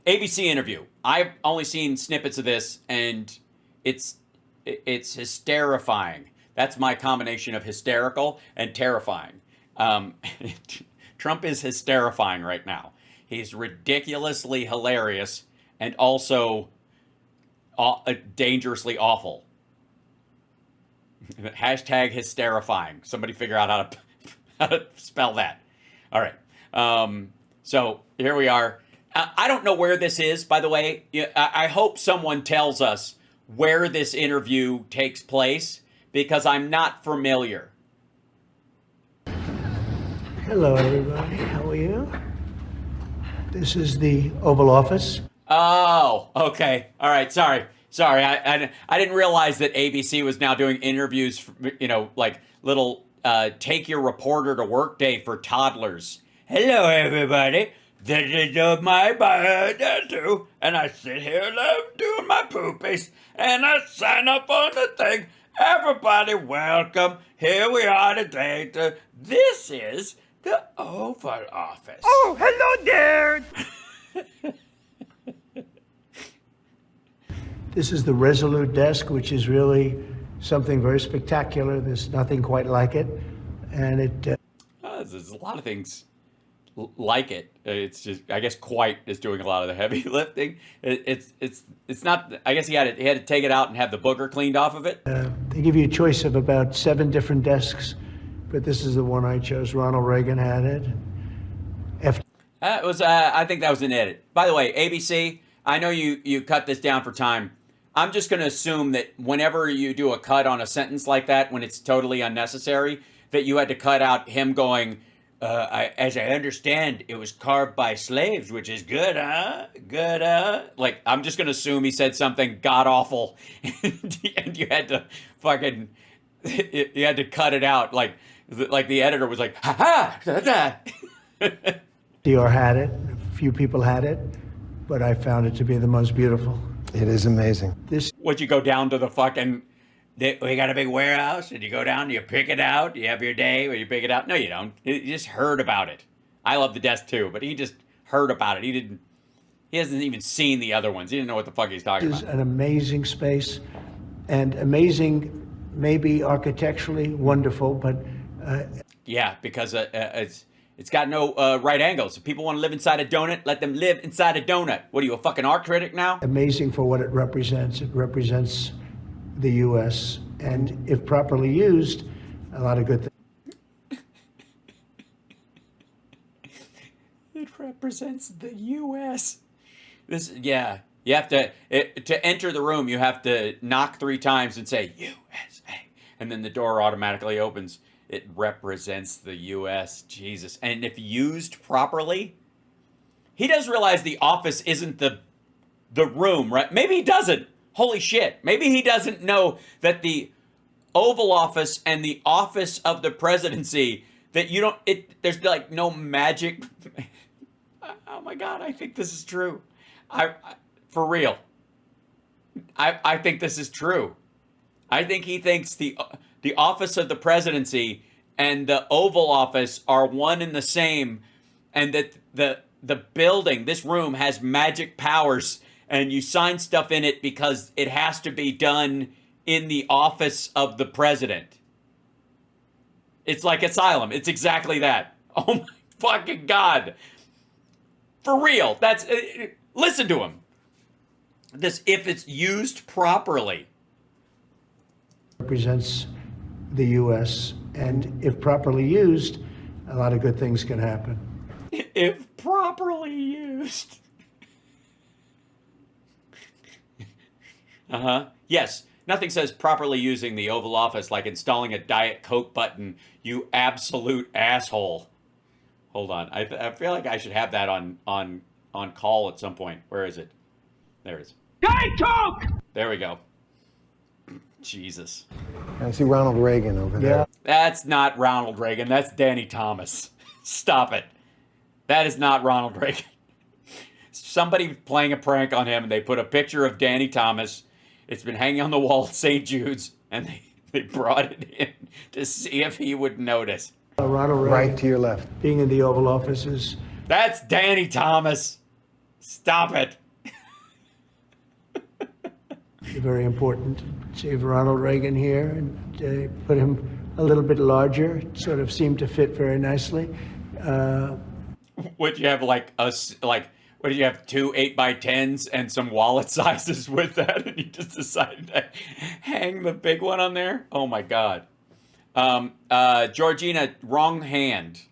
ABC interview. I've only seen snippets of this, and it's hysterifying. That's my combination of hysterical and terrifying. Trump is hysterifying right now. He's ridiculously hilarious and also dangerously awful. Hashtag hysterifying. Somebody figure out how to spell that. All right. So here we are. I don't know where this is, by the way. I hope someone tells us where this interview takes place, because I'm not familiar. Hello, everybody. How are you? This is the Oval Office. Oh, okay. All right. Sorry. I didn't realize that ABC was now doing interviews, like little take your reporter to work day for toddlers. Hello, everybody. This is my tattoo, and I sit here and I'm doing my poopies, and I sign up on the thing. Everybody, welcome. Here we are today. This is the Oval Office. Oh, hello there. This is the Resolute desk, which is really something very spectacular. There's nothing quite like it, and it. There's a lot of things like it. It's just, I guess, Quite is doing a lot of the heavy lifting. It's not. I guess he had to take it out and have the booger cleaned off of it. They give you a choice of about 7 different desks, but this is the one I chose. Ronald Reagan had it. It was. I think that was an edit. By the way, ABC. I know you cut this down for time. I'm just going to assume that whenever you do a cut on a sentence like that, when it's totally unnecessary, that you had to cut out him going, as I understand, it was carved by slaves, which is good, huh? Good, huh? Like, I'm just going to assume he said something god-awful, and you had to fucking, you had to cut it out. Like the editor was like, ha-ha! FDR had it. A few people had it, but I found it to be the most beautiful. It is amazing. Would you go down to the fucking, we got a big warehouse, and you go down, you pick it out, you have your day where you pick it out? No, you don't. You just heard about it. I love the desk too, but he just heard about it. He hasn't even seen the other ones. He didn't know what the fuck he's talking about. This is an amazing space, and amazing, maybe architecturally wonderful, but yeah, because it's got no right angles. If people want to live inside a donut, let them live inside a donut. What are you, a fucking art critic now? Amazing for what it represents. It represents the U.S., and if properly used, a lot of good things. It represents the U.S. Yeah. You have to enter the room, you have to knock 3 times and say, USA. And then the door automatically opens. It represents the U.S. Jesus. And if used properly, he does realize the office isn't the room, right? Maybe he doesn't. Holy shit. Maybe he doesn't know that the Oval Office and the office of the presidency, that there's like no magic. Oh my God, I think this is true. For real. I think this is true. I think he thinks the office of the presidency and the Oval Office are one and the same, and that the building, this room, has magic powers, and you sign stuff in it because it has to be done in the office of the president. It's like asylum. It's exactly that. Oh my fucking God. For real. Listen to him. If it's used properly. Represents the U.S., and if properly used, a lot of good things can happen. If properly used. Yes, nothing says properly using the Oval Office like installing a Diet Coke button, you absolute asshole. Hold on, I feel like I should have that on call at some point. Where is it? There it is. Diet Coke! There we go. Jesus. I see Ronald Reagan over there. Yeah. That's not Ronald Reagan. That's Danny Thomas. Stop it. That is not Ronald Reagan. Somebody playing a prank on him, and they put a picture of Danny Thomas. It's been hanging on the wall at St. Jude's, and they brought it in to see if he would notice. Ronald Reagan, Right to your left. being in the Oval Office is... That's Danny Thomas. Stop it. Very important. See Ronald Reagan here, and put him a little bit larger. It sort of seemed to fit very nicely. Would you have what did you have, 2 8x10s and some wallet sizes with that, and you just decided to hang the big one on there? Oh my God. Georgina, wrong hand.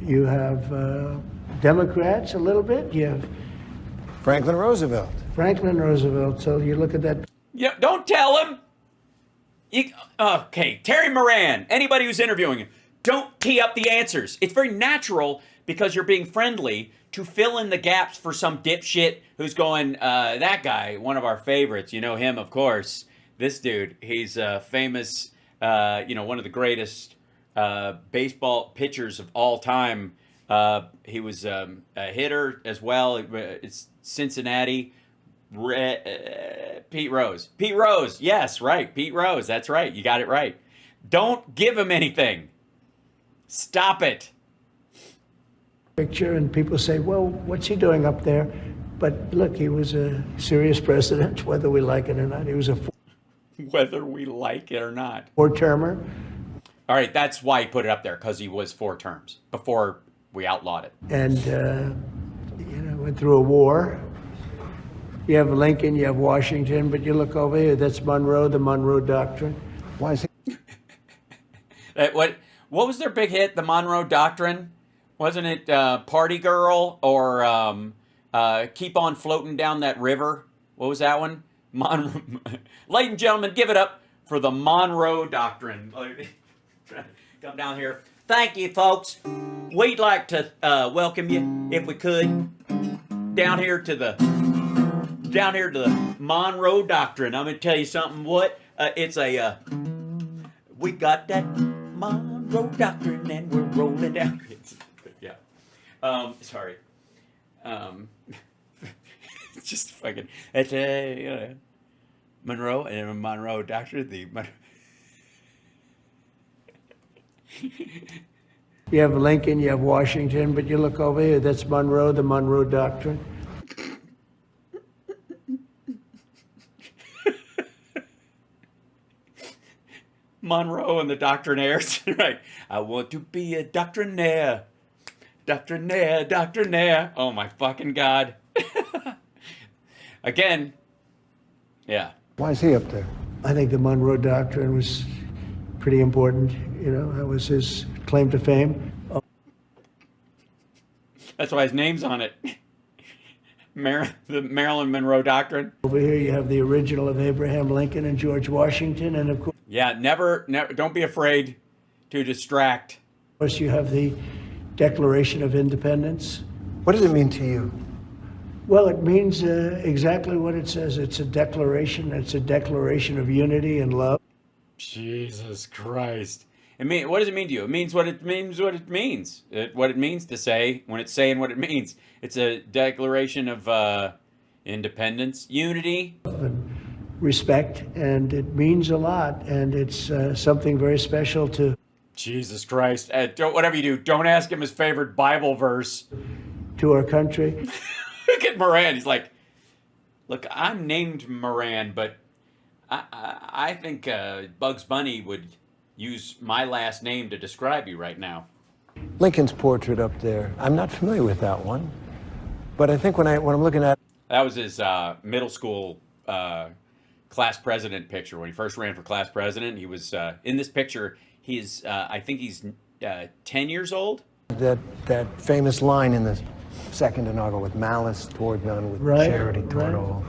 You have Democrats a little bit. You have Franklin Roosevelt. Franklin Roosevelt. So you look at that. Yeah, don't tell him. Okay, Terry Moran, anybody who's interviewing him, don't tee up the answers. It's very natural, because you're being friendly, to fill in the gaps for some dipshit who's going, that guy, one of our favorites. You know him, of course. This dude, he's famous, one of the greatest baseball pitchers of all time. He was a hitter as well. It's Cincinnati. Pete Rose. Pete Rose. Yes, right. Pete Rose. That's right. You got it right. Don't give him anything. Stop it. Picture, and people say, well, what's he doing up there? But look, he was a serious president, whether we like it or not. He was a Whether we like it or not. four-termer. All right, that's why he put it up there, because he was 4 terms before we outlawed it. And, went through a war. You have Lincoln, you have Washington, but you look over here, that's Monroe, the Monroe Doctrine. Why is he? What was their big hit, the Monroe Doctrine? Wasn't it Party Girl or Keep on Floating Down That River? What was that one? Ladies and gentlemen, give it up for the Monroe Doctrine. Come down here. Thank you, folks. We'd like to welcome you, if we could, down here to the Monroe Doctrine. I'm gonna tell you something. We got that Monroe Doctrine, and we're rolling down. Yeah. Sorry. It's just fucking. It's Monroe and a Monroe Doctrine. You have Lincoln, you have Washington, but you look over here, that's Monroe, the Monroe Doctrine. Monroe and the Doctrinaires. Right. I want to be a doctrinaire. Doctrinaire. Oh my fucking God. Again. Yeah. Why is he up there? I think the Monroe Doctrine was pretty important. That was his claim to fame. That's why his name's on it. The Marilyn Monroe Doctrine. Over here you have the original of Abraham Lincoln and George Washington, and of course never, don't be afraid to distract. Of course, you have the Declaration of Independence. What does it mean to you? Well, it means exactly what it says. It's a declaration. It's a declaration of unity and love. Jesus Christ. What does it mean to you? It means what it means. What it means. What it means to say when it's saying what it means. It's a declaration of independence, unity, And respect, and it means a lot, and it's something very special to Jesus Christ. whatever you do, don't ask him his favorite Bible verse. our country. Look at Moran. He's like, look, I'm named Moran, but I think Bugs Bunny would use my last name to describe you right now. Lincoln's portrait up there. I'm not familiar with that one, but I think when I'm looking at That was his middle school class president picture. When he first ran for class president, he was in this picture. He's I think he's 10 years old. that famous line in the second inaugural, with malice toward none, with Right, charity toward right. all.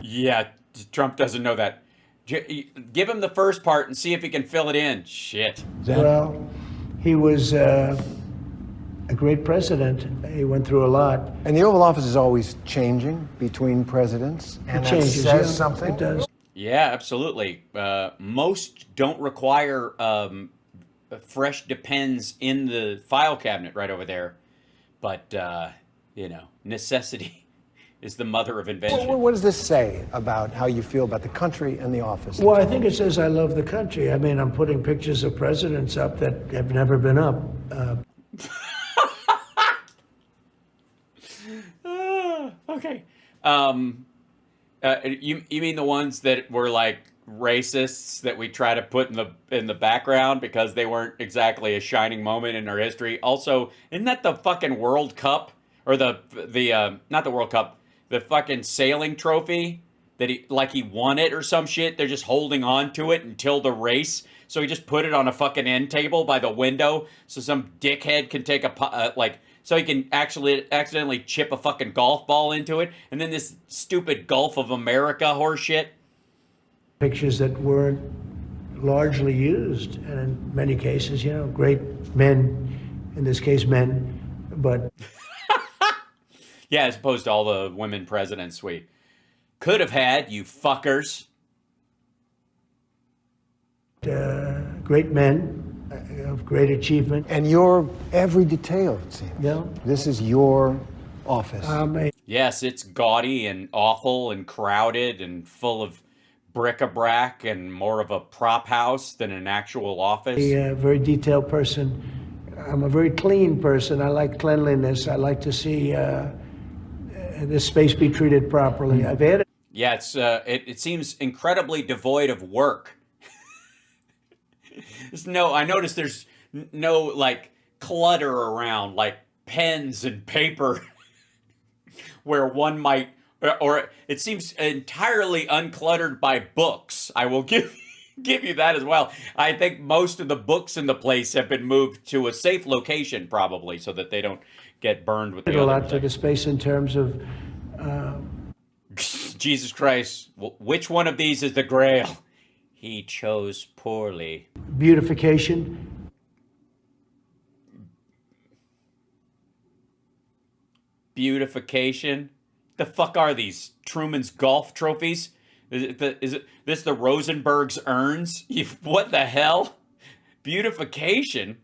Yeah, Trump doesn't know that. Give him the first part and see if he can fill it in. Shit. Well, he was a great president. He went through a lot. And the Oval Office is always changing between presidents, and It changes. that says yeah, something. It does. Yeah, absolutely. Most don't require fresh depends in the file cabinet right over there. But, necessity is the mother of invention. What does this say about how you feel about the country and the office? Well, I think it says I love the country. I mean, I'm putting pictures of presidents up that have never been up. Okay. You mean the ones that were like racists that we try to put in the background because they weren't exactly a shining moment in our history? Also, isn't that the fucking World Cup or the not the World Cup, the fucking sailing trophy that he won it or some shit? They're just holding on to it until the race. So he just put it on a fucking end table by the window so some dickhead can take so he can actually accidentally chip a fucking golf ball into it. And then this stupid Gulf of America horseshit. Pictures that weren't largely used, and in many cases, great men, in this case men, but... Yeah, as opposed to all the women presidents we could have had, you fuckers. Great men of great achievement. And your every detail, it seems. Yeah. This is your office. Yes, it's gaudy and awful and crowded and full of bric-a-brac and more of a prop house than an actual office. A very detailed person. I'm a very clean person. I like cleanliness. I like to see this space be treated properly. I've added. Yeah, it seems incredibly devoid of work. I noticed there's no like clutter around, like pens and paper, where one might, or it seems entirely uncluttered by books. I will give you that as well. I think most of the books in the place have been moved to a safe location, probably, so that they don't get burned with the a other lot to the space in terms of. Jesus Christ! Which one of these is the Grail? He chose poorly. Beautification. Beautification? The fuck are these? Truman's golf trophies? Is this the Rosenberg's urns? What the hell? Beautification?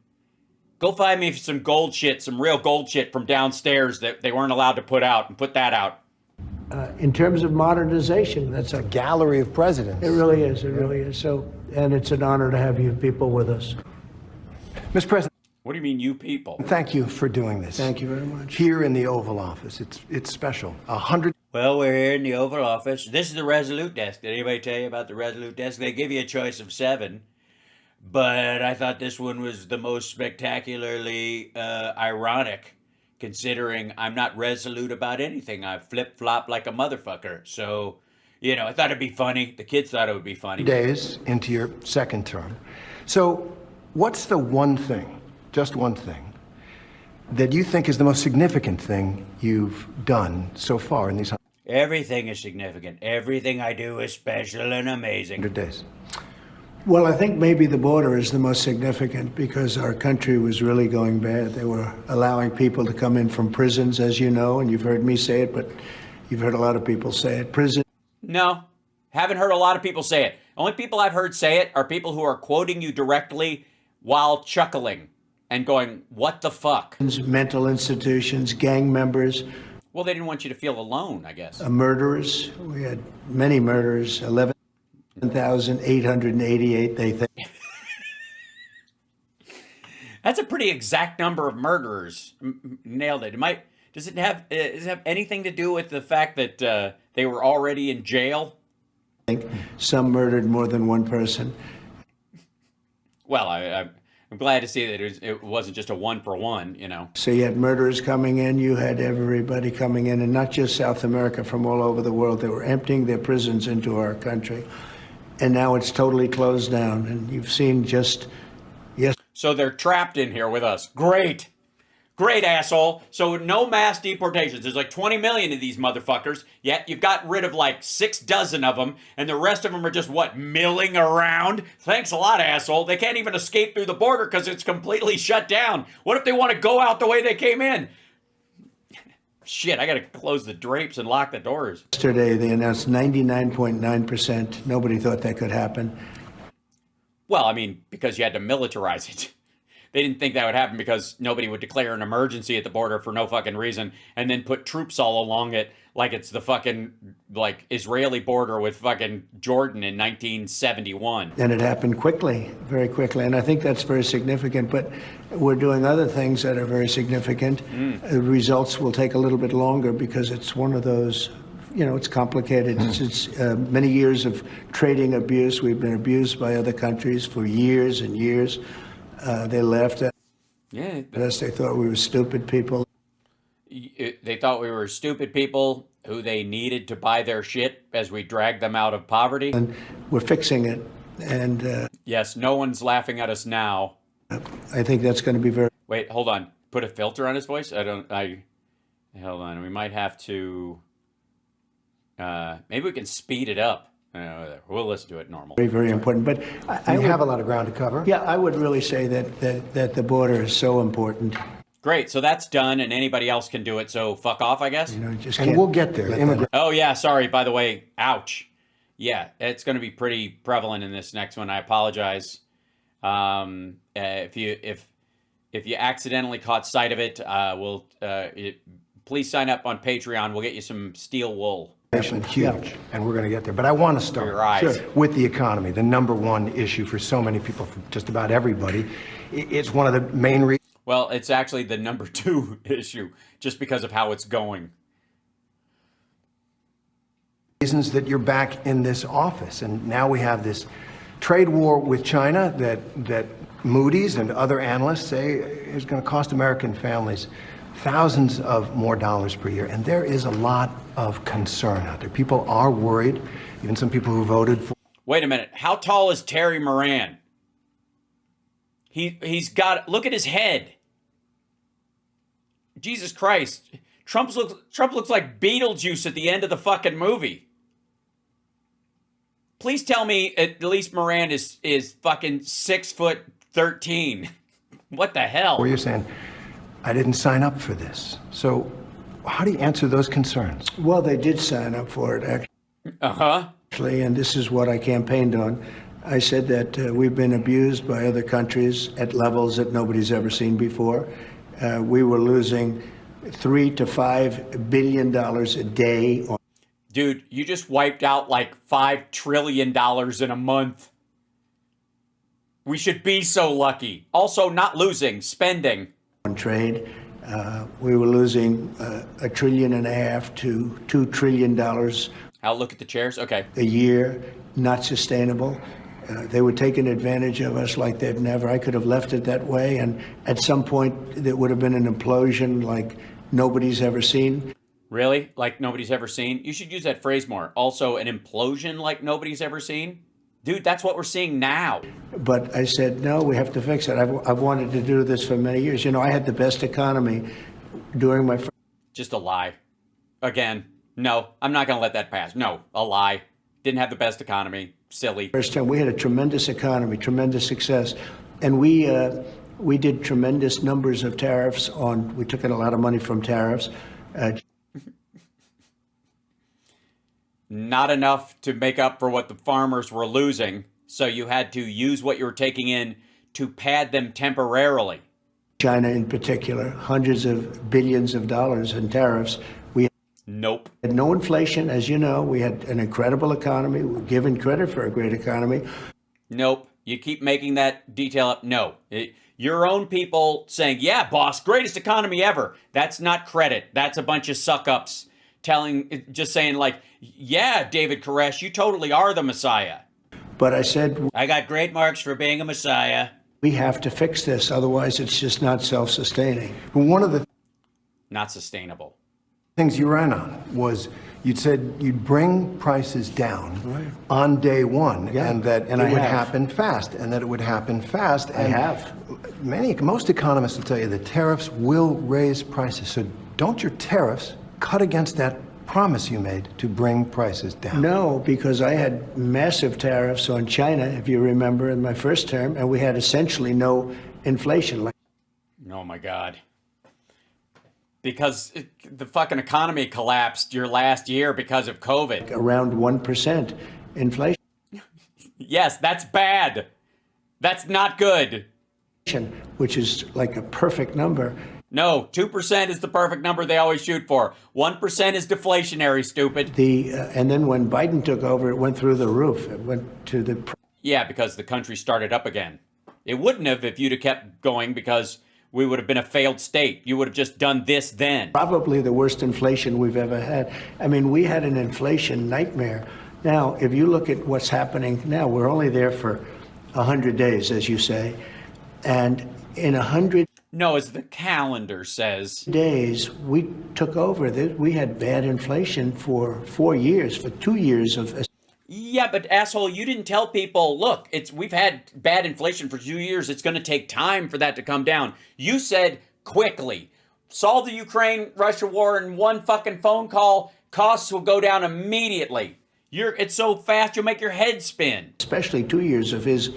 Go find me some gold shit, some real gold shit from downstairs that they weren't allowed to put out, and put that out. In terms of modernization, that's a gallery of presidents. It really is. It really is. So, and it's an honor to have you people with us. Mr. President. What do you mean, you people? Thank you for doing this. Thank you very much. Here in the Oval Office, it's special. 100. Well, we're here in the Oval Office. This is the Resolute desk. Did anybody tell you about the Resolute desk? They give you a choice of 7, but I thought this one was the most spectacularly ironic, considering I'm not resolute about anything. I flip-flop like a motherfucker. So, I thought it'd be funny. The kids thought it would be funny. Days into your second term. So, what's the one thing, just one thing, that you think is the most significant thing you've done so far in these 100 Everything is significant. Everything I do is special and amazing. days? Well, I think maybe the border is the most significant because our country was really going bad. They were allowing people to come in from prisons, as you know, and you've heard me say it, but you've heard a lot of people say it. Prison. No, haven't heard a lot of people say it. Only people I've heard say it are people who are quoting you directly while chuckling and going, what the fuck? Mental institutions, gang members. Well, they didn't want you to feel alone, I guess. Murderers. We had many murders, 11,888, they think. That's a pretty exact number of murderers. Nailed it. Does it have anything to do with the fact that they were already in jail? Some murdered more than one person. Well, I'm glad to see that it wasn't just a 1-for-1, So you had murderers coming in, you had everybody coming in, and not just South America, from all over the world. They were emptying their prisons into our country. And now it's totally closed down. And you've seen just, yes. So they're trapped in here with us. Great. Great, asshole. So no mass deportations. There's like 20 million of these motherfuckers. Yet you've got rid of like 6 dozen of them. And the rest of them are just, milling around? Thanks a lot, asshole. They can't even escape through the border because it's completely shut down. What if they want to go out the way they came in? Shit, I got to close the drapes and lock the doors. Yesterday, they announced 99.9%. Nobody thought that could happen. Well, I mean, because you had to militarize it. they didn't think that would happen because nobody would declare an emergency at the border for no fucking reason and then put troops all along it like it's the fucking like Israeli border with fucking Jordan in 1971. And it happened quickly, very quickly. And I think that's very significant. But we're doing other things that are very significant. The results will take a little bit longer because it's one of those, it's complicated. It's many years of trading abuse. We've been abused by other countries for years and years. They laughed at us. They thought we were stupid people. They thought we were stupid people who they needed to buy their shit as we dragged them out of poverty. And we're fixing it. And yes, no one's laughing at us now. I think that's going to be very... Wait, hold on. Put a filter on his voice? Hold on. We might have to... maybe we can speed it up. We'll listen to it normal. Very, very important. But We have a lot of ground to cover. Yeah, I would really say that the border is so important. Great, so that's done, and anybody else can do it, so fuck off, I guess? Just And we'll get there. Oh, yeah, sorry, by the way, ouch. Yeah, it's going to be pretty prevalent in this next one. I apologize. If you accidentally caught sight of it, please sign up on Patreon. We'll get you some steel wool. Huge, and we're going to get there. But I want to start Your eyes. with the economy, the number one issue for so many people, for just about everybody. It's one of the main reasons. Well, it's actually the number 2 issue, just because of how it's going. Reasons that you're back in this office, and now we have this trade war with China that Moody's and other analysts say is going to cost American families thousands of more dollars per year, and there is a lot of concern out there. People are worried, even some people who voted for... Wait a minute. How tall is Terry Moran? He's got... Look at his head. Jesus Christ. Trump looks like Beetlejuice at the end of the fucking movie. Please tell me at least Moran is fucking 6'13". What the hell? Where you're saying, I didn't sign up for this. So how do you answer those concerns? Well, they did sign up for it, actually, and this is what I campaigned on. I said that we've been abused by other countries at levels that nobody's ever seen before. We were losing $3 to $5 billion a day. Dude, you just wiped out like $5 trillion in a month. We should be so lucky. Also, not losing, spending. On trade, we were losing $1.5 trillion to $2 trillion. I'll look at the chairs. Okay. A year, not sustainable. They were taking advantage of us like they've never. I could have left it that way, and at some point there would have been an implosion like nobody's ever seen. Really? Like nobody's ever seen? You should use that phrase more. Also, an implosion like nobody's ever seen? Dude, that's what we're seeing now. But I said, no, we have to fix it. I've wanted to do this for many years. I had the best economy during my... Just a lie. Again, no, I'm not going to let that pass. No, a lie. Didn't have the best economy. Silly. First time, we had a tremendous economy, tremendous success. And we did tremendous numbers of tariffs on... We took in a lot of money from tariffs. Not enough to make up for what the farmers were losing, so you had to use what you were taking in to pad them temporarily. China in particular, hundreds of billions of dollars in tariffs. We Nope. had no inflation, as you know. We had an incredible economy. We're given credit for a great economy. Nope. You keep making that detail up. No. Your own people saying, yeah, boss, greatest economy ever. That's not credit. That's a bunch of suck-ups just saying like, yeah, David Koresh, you totally are the Messiah. But I said, I got great marks for being a Messiah. we have to fix this. Otherwise, it's just not self-sustaining. But one of the Not sustainable. things you ran on was you'd said you'd bring prices down on day one, Yeah, and that and it I would have. happen fast, and that it would happen fast. I And have. most economists will tell you that tariffs will raise prices. So don't your tariffs cut against that promise you made to bring prices down? No, because I had massive tariffs on China, if you remember, in my first term, and we had essentially no inflation. Oh my God. Because the fucking economy collapsed your last year because of COVID. Around 1% inflation. Yes, that's bad. That's not good. which is like a perfect number. No, 2% is the perfect number they always shoot for. 1% is deflationary, stupid. And then when Biden took over, it went through the roof. It went to the... Yeah, because the country started up again. It wouldn't have if you'd have kept going, because we would have been a failed state. You would have just done this then. Probably the worst inflation we've ever had. I mean, we had an inflation nightmare. Now, if you look at what's happening now, we're only there for 100 days, as you say. And in 100 No, as the calendar says. days, we took over. We had bad inflation for 4 years, for 2 years of... Yeah, but asshole, you didn't tell people, look, we've had bad inflation for 2 years. It's going to take time for that to come down. You said quickly. Solve the Ukraine-Russia war in one fucking phone call. Costs will go down immediately. It's so fast, you'll make your head spin. Especially 2 years of his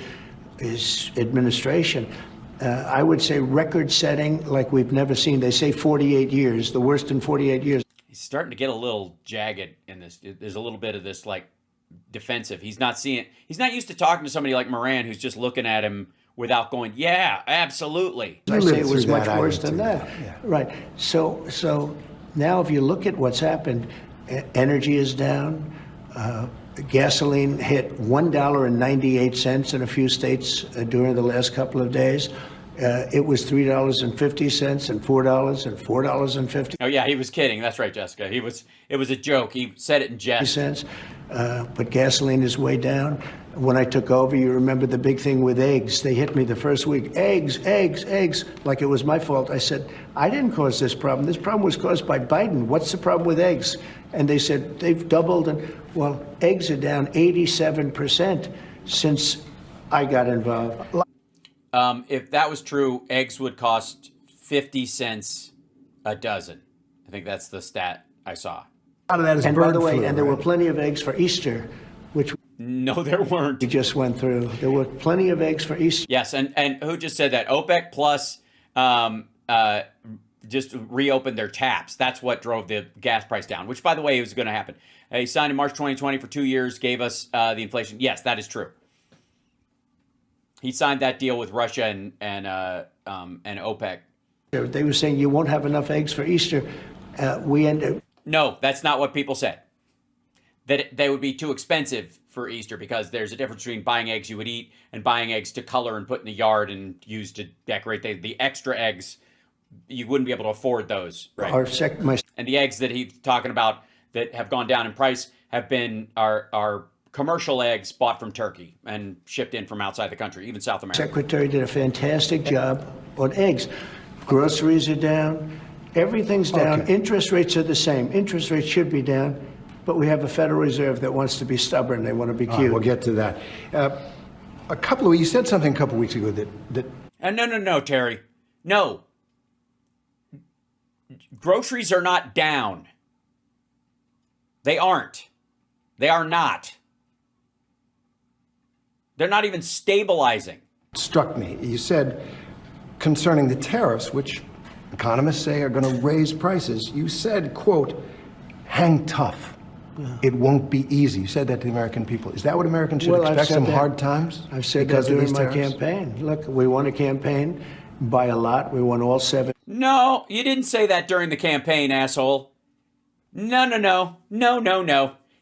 administration. I would say record-setting like we've never seen. They say 48 years, the worst in 48 years. He's starting to get a little jagged in this. There's a little bit of this, like, defensive. He's not used to talking to somebody like Moran who's just looking at him without going, yeah, absolutely. I say it was much worse than that. Yeah. Right. So now if you look at what's happened, energy is down. Gasoline hit $1.98 in a few states during the last couple of days. It was $3.50 and $4 and $4.50. Oh yeah, he was kidding. That's right, Jessica. It was a joke. He said it in jest. Cents. But gasoline is way down. When I took over, you remember the big thing with eggs. They hit me the first week. Eggs, like it was my fault. I said, I didn't cause this problem. This problem was caused by Biden. What's the problem with eggs? And they said, they've doubled. And well, eggs are down 87% since I got involved. If that was true, eggs would cost 50 cents a dozen. I think that's the stat I saw. A lot of that is And bird by the way, flu, and there were right? plenty of eggs for Easter, which No, there weren't. we just went through. There were plenty of eggs for Easter. Yes, and who just said that? OPEC Plus just reopened their taps. That's what drove the gas price down, which, by the way, was going to happen. He signed in March 2020 for 2 years, gave us the inflation. Yes, that is true. He signed that deal with Russia and OPEC. They were saying you won't have enough eggs for Easter. We ended. No, that's not what people said. That they would be too expensive for Easter, because there's a difference between buying eggs you would eat and buying eggs to color and put in the yard and use to decorate. The extra eggs, you wouldn't be able to afford those, right? And the eggs that he's talking about that have gone down in price have been our commercial eggs bought from Turkey and shipped in from outside the country, even South America. Secretary did a fantastic job on eggs. Groceries are down. Everything's down. Okay. Interest rates are the same. Interest rates should be down, but we have a Federal Reserve that wants to be stubborn. They want to be cute. We'll get to that. You said something a couple of weeks ago that No, Terry. No. Groceries are not down. They aren't. They are not. They're not even stabilizing. struck me. You said concerning the tariffs, which economists say are going to raise prices, you said, quote, hang tough. It won't be easy. You said that to the American people. Is that what Americans should expect, some hard times? I've said because that of during these my tariffs? campaign. Look, we won a campaign by a lot. We won all 7. No, you didn't say that during the campaign, asshole. No.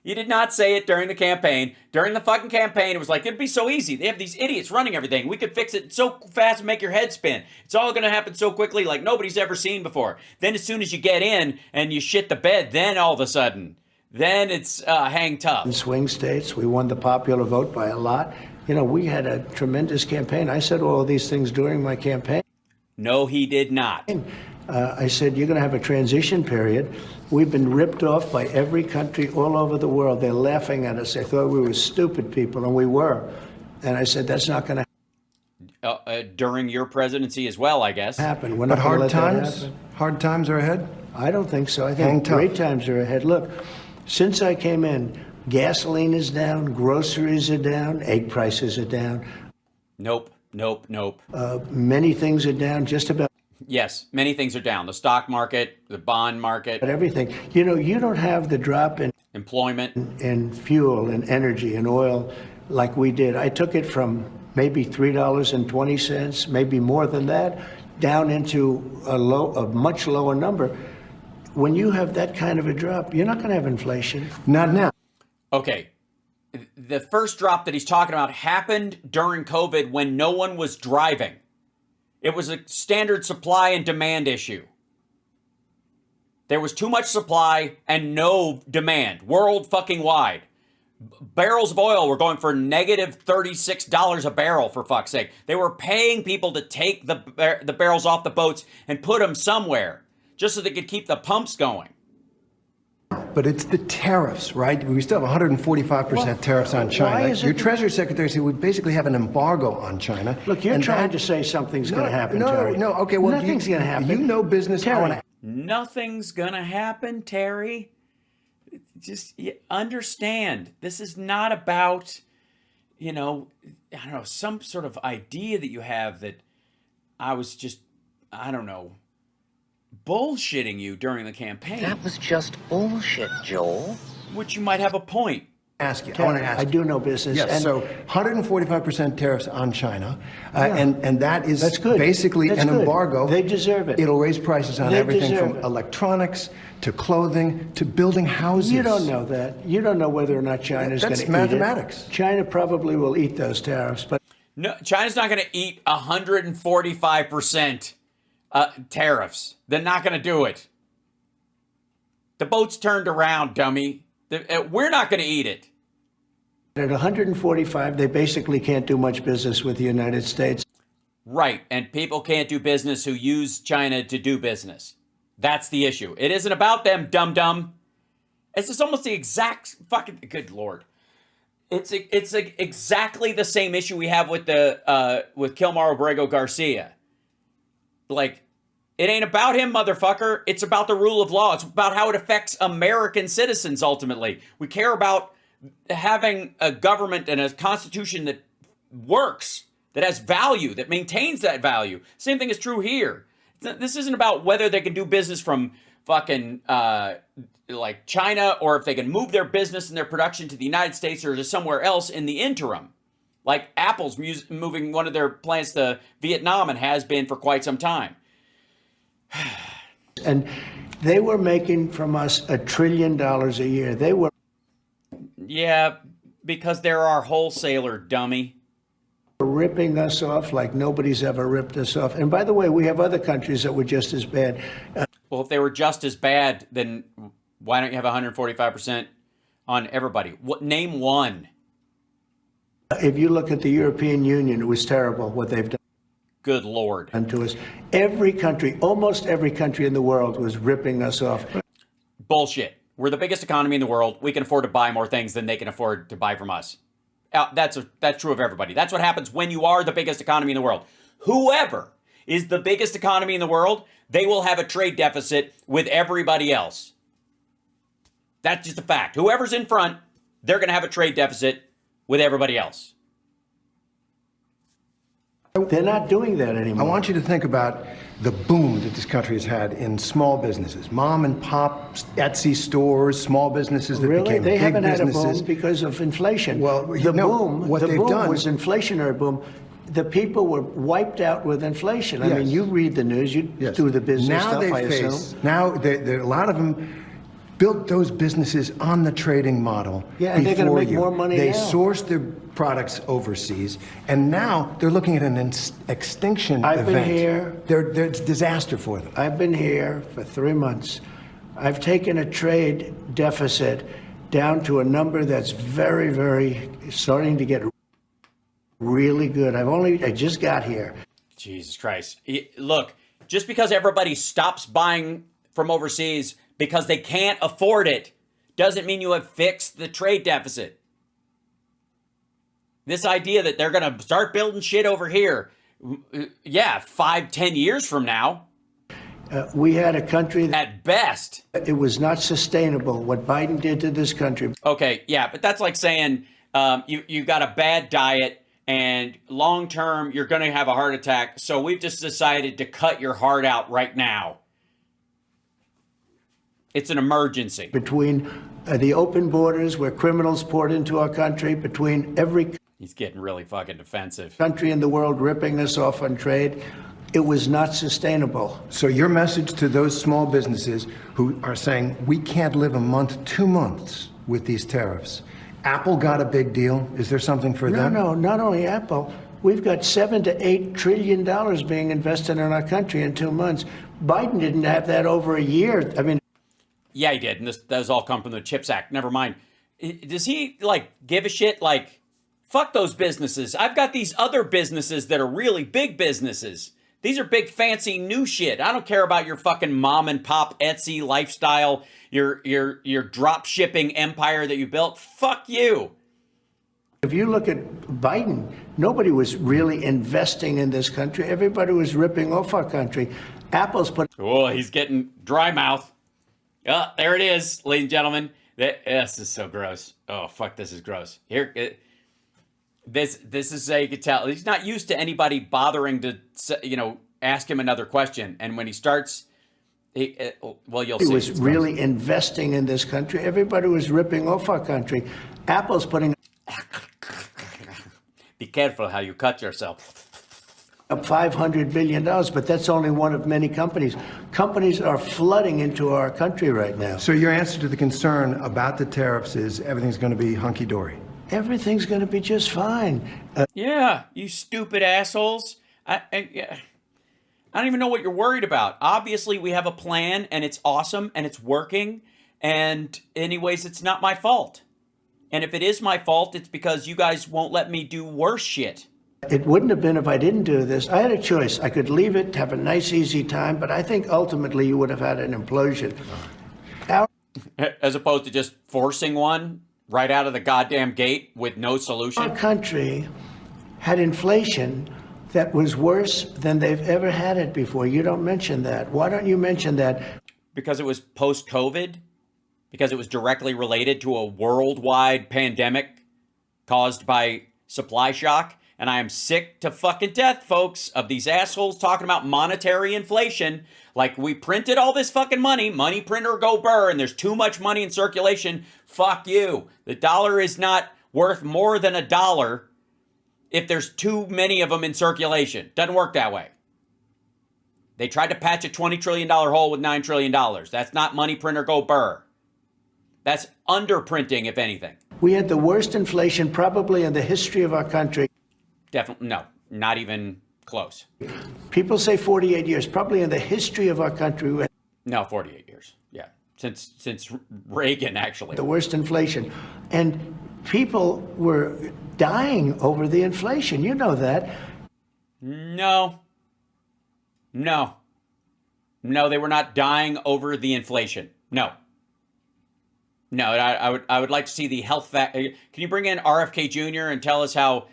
You did not say it during the campaign. During the fucking campaign, it was like, it'd be so easy. They have these idiots running everything. We could fix it so fast and make your head spin. It's all going to happen so quickly like nobody's ever seen before. Then as soon as you get in and you shit the bed, then all of a sudden, then it's hang tough. In swing states, we won the popular vote by a lot. You know, we had a tremendous campaign. I said all of these things during my campaign. No, he did not. I said, you're going to have a transition period. We've been ripped off by every country all over the world. They're laughing at us. They thought we were stupid people, and we were. And I said, that's not going to During your presidency as well, I guess. happen. We're But not going to hard let that times? happen. Hard times are ahead? I don't think so. I Hang think tough. great times are ahead. Look, since I came in, gasoline is down, groceries are down, egg prices are down. Nope. Many things are down, just about Yes, many things are down. The stock market, the bond market, everything. You know, you don't have the drop employment. in fuel and energy and oil like we did. I took it from maybe $3.20, maybe more than that, down into a much lower number. When you have that kind of a drop, you're not going to have inflation. Not now. Okay. The first drop that he's talking about happened during COVID when no one was driving. It was a standard supply and demand issue. There was too much supply and no demand, world fucking wide. Barrels of oil were going for negative $36 a barrel, for fuck's sake. They were paying people to take the barrels off the boats and put them somewhere just so they could keep the pumps going. But it's the tariffs, right? We still have 145% tariffs on China. Your Treasury Secretary said we basically have an embargo on China. Look, you're trying to say something's going to happen, Terry. No, okay, well, nothing's going to happen. You know business. Terry. Nothing's going to happen, Terry. Just understand, this is not about, I don't know, some sort of idea that you have that I was just, bullshitting you during the campaign. That was just bullshit, Joel. Which you might have a point. I want to ask I you. do know business. Yes, and so 145% tariffs on China, and that is that's good. basically That's an good. embargo. They deserve it. It'll raise prices on They everything deserve from it. electronics to clothing to building houses. You don't know that. You don't know whether or not China's going to eat it. That's mathematics. China probably will eat those tariffs, but No, China's not going to eat 145% tariffs. They're not going to do it. The boat's turned around, dummy. We're not going to eat it. at 145, they basically can't do much business with the United States. Right, and people can't do business who use China to do business. That's the issue. It isn't about them, dum-dum. It's just almost the exact fucking, good Lord. It's exactly the same issue we have with with Kilmar Obrego Garcia. Like, it ain't about him, motherfucker. It's about the rule of law. It's about how it affects American citizens, ultimately. We care about having a government and a constitution that works, that has value, that maintains that value. Same thing is true here. This isn't about whether they can do business from fucking like China, or if they can move their business and their production to the United States or to somewhere else in the interim. Like Apple's moving one of their plants to Vietnam and has been for quite some time. And they were making from us $1 trillion a year. They were. Yeah, because they're our wholesaler, dummy. Ripping us off like nobody's ever ripped us off. And by the way, we have other countries that were just as bad. Well, if they were just as bad, then why don't you have 145% on everybody? Name one. If you look at the European Union, it was terrible what they've done. Good Lord. To us. Every country, almost every country in the world was ripping us off. Bullshit. We're the biggest economy in the world. We can afford to buy more things than they can afford to buy from us. That's true of everybody. That's what happens when you are the biggest economy in the world. Whoever is the biggest economy in the world, they will have a trade deficit with everybody else. That's just a fact. Whoever's in front, they're going to have a trade deficit with everybody else. They're not doing that anymore. I want you to think about the boom that this country has had in small businesses, mom and pop Etsy stores, small businesses that became They big haven't businesses. had a boom because of inflation. Well, the boom what they've done was inflationary boom. The people were wiped out with inflation. I Yes. mean, you read the news, you do the business now stuff, I they assume. Now, a lot of them built those businesses on the trading model. Yeah, and they're gonna before make more money They now. sourced their products overseas, and now they're looking at an extinction I've been event. here. It's a disaster for them. I've been here for 3 months. I've taken a trade deficit down to a number that's very, very starting to get really good. I just got here. Jesus Christ. Look, just because everybody stops buying from overseas because they can't afford it doesn't mean you have fixed the trade deficit. This idea that they're going to start building shit over here, 5-10 years from now. We had a country that At best. it was not sustainable, what Biden did to this country. Okay, yeah, but that's like saying you got a bad diet and long term you're going to have a heart attack, so we've just decided to cut your heart out right now. It's an emergency. Between the open borders where criminals poured into our country, between every... He's getting really fucking defensive. country in the world ripping us off on trade. It was not sustainable. So your message to those small businesses who are saying, we can't live a month, 2 months with these tariffs. Apple got a big deal. Is there something for them? No, not only Apple. We've got $7 to $8 trillion being invested in our country in 2 months. Biden didn't have that over a year. I mean, Yeah, he did. And this does all come from the CHIPS Act. Never mind. Does he, like, give a shit? Like, fuck those businesses. I've got these other businesses that are really big businesses. These are big, fancy, new shit. I don't care about your fucking mom and pop Etsy lifestyle, your drop shipping empire that you built. Fuck you. if you look at Biden, nobody was really investing in this country. Everybody was ripping off our country. Apple's put. Oh, he's getting dry mouth. Oh, there it is, ladies and gentlemen. This is so gross. Oh, fuck, this is gross. Here, this is so you could tell he's not used to anybody bothering to, ask him another question. And when he starts, you'll see. He was really investing in this country. Everybody was ripping off our country. Apple's putting Be careful how you cut yourself. up $500 billion, but that's only one of many companies. Companies are flooding into our country right now. So your answer to the concern about the tariffs is everything's going to be hunky-dory. Everything's going to be just fine. Yeah, you stupid assholes. I don't even know what you're worried about. Obviously, we have a plan, and it's awesome, and it's working. And anyways, it's not my fault. And if it is my fault, it's because you guys won't let me do worse shit. It wouldn't have been if I didn't do this. I had a choice. I could leave it, have a nice, easy time, but I think ultimately you would have had an implosion. As opposed to just forcing one right out of the goddamn gate with no solution. Our country had inflation that was worse than they've ever had it before. You don't mention that. Why don't you mention that? Because it was post-COVID? Because it was directly related to a worldwide pandemic caused by supply shock? And I am sick to fucking death, folks, of these assholes talking about monetary inflation. Like, we printed all this fucking money, money printer go burr, and there's too much money in circulation. Fuck you. The dollar is not worth more than $1 if there's too many of them in circulation. Doesn't work that way. They tried to patch a $20 trillion hole with $9 trillion. That's not money printer go burr. That's underprinting, if anything. We had the worst inflation probably in the history of our country. Definitely, no, not even close. People say 48 years, probably in the history of our country. We had No, 48 years. Yeah, since Reagan, actually. the worst inflation. And people were dying over the inflation. You know that. No, they were not dying over the inflation. No, I would like to see the health fact. Can you bring in RFK Jr. and tell us how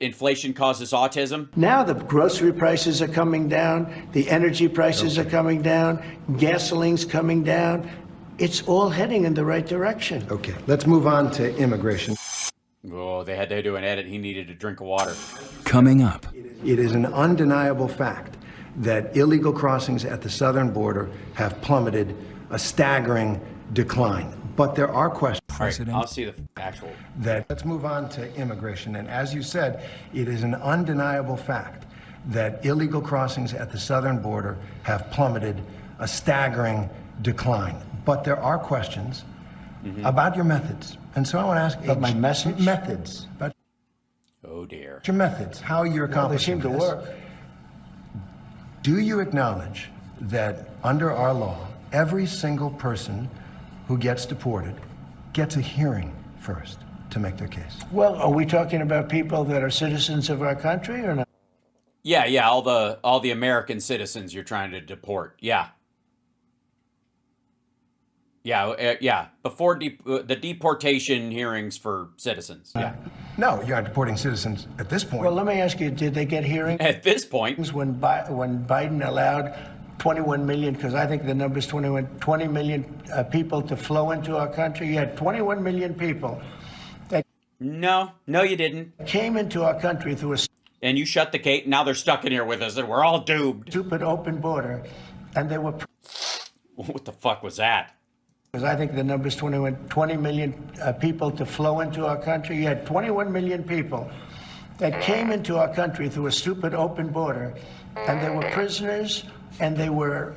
inflation causes autism? Now the grocery prices are coming down. The energy prices are coming down. Gasoline's coming down. It's all heading in the right direction. Okay, let's move on to immigration. Oh, they had to do an edit. He needed a drink of water. Coming up. It is an undeniable fact that illegal crossings at the southern border have plummeted, a staggering decline. But there are questions. All right, I'll see the actual. Let's move on to immigration. And as you said, it is an undeniable fact that illegal crossings at the southern border have plummeted, a staggering decline. But there are questions about your methods. And so I want to ask About my message? Methods. About Oh dear. your methods, how you're They accomplishing seem to this. work. Do you acknowledge that under our law, every single person who gets deported gets a hearing first to make their case? Well, are we talking about people that are citizens of our country or not? Yeah, all the American citizens you're trying to deport. Yeah. Before the deportation hearings for citizens. Yeah. No, you're not deporting citizens at this point. Well, let me ask you, did they get hearings At this point, when Biden allowed 21 million, because I think the number's 20 million people to flow into our country? You had 21 million people that no, you didn't. came into our country through a And you shut the gate. Now they're stuck in here with us, and we're all doomed. stupid open border, and they were What the fuck was that? Because I think the number is 20 million people to flow into our country. You had 21 million people that came into our country through a stupid open border, and they were prisoners, and they were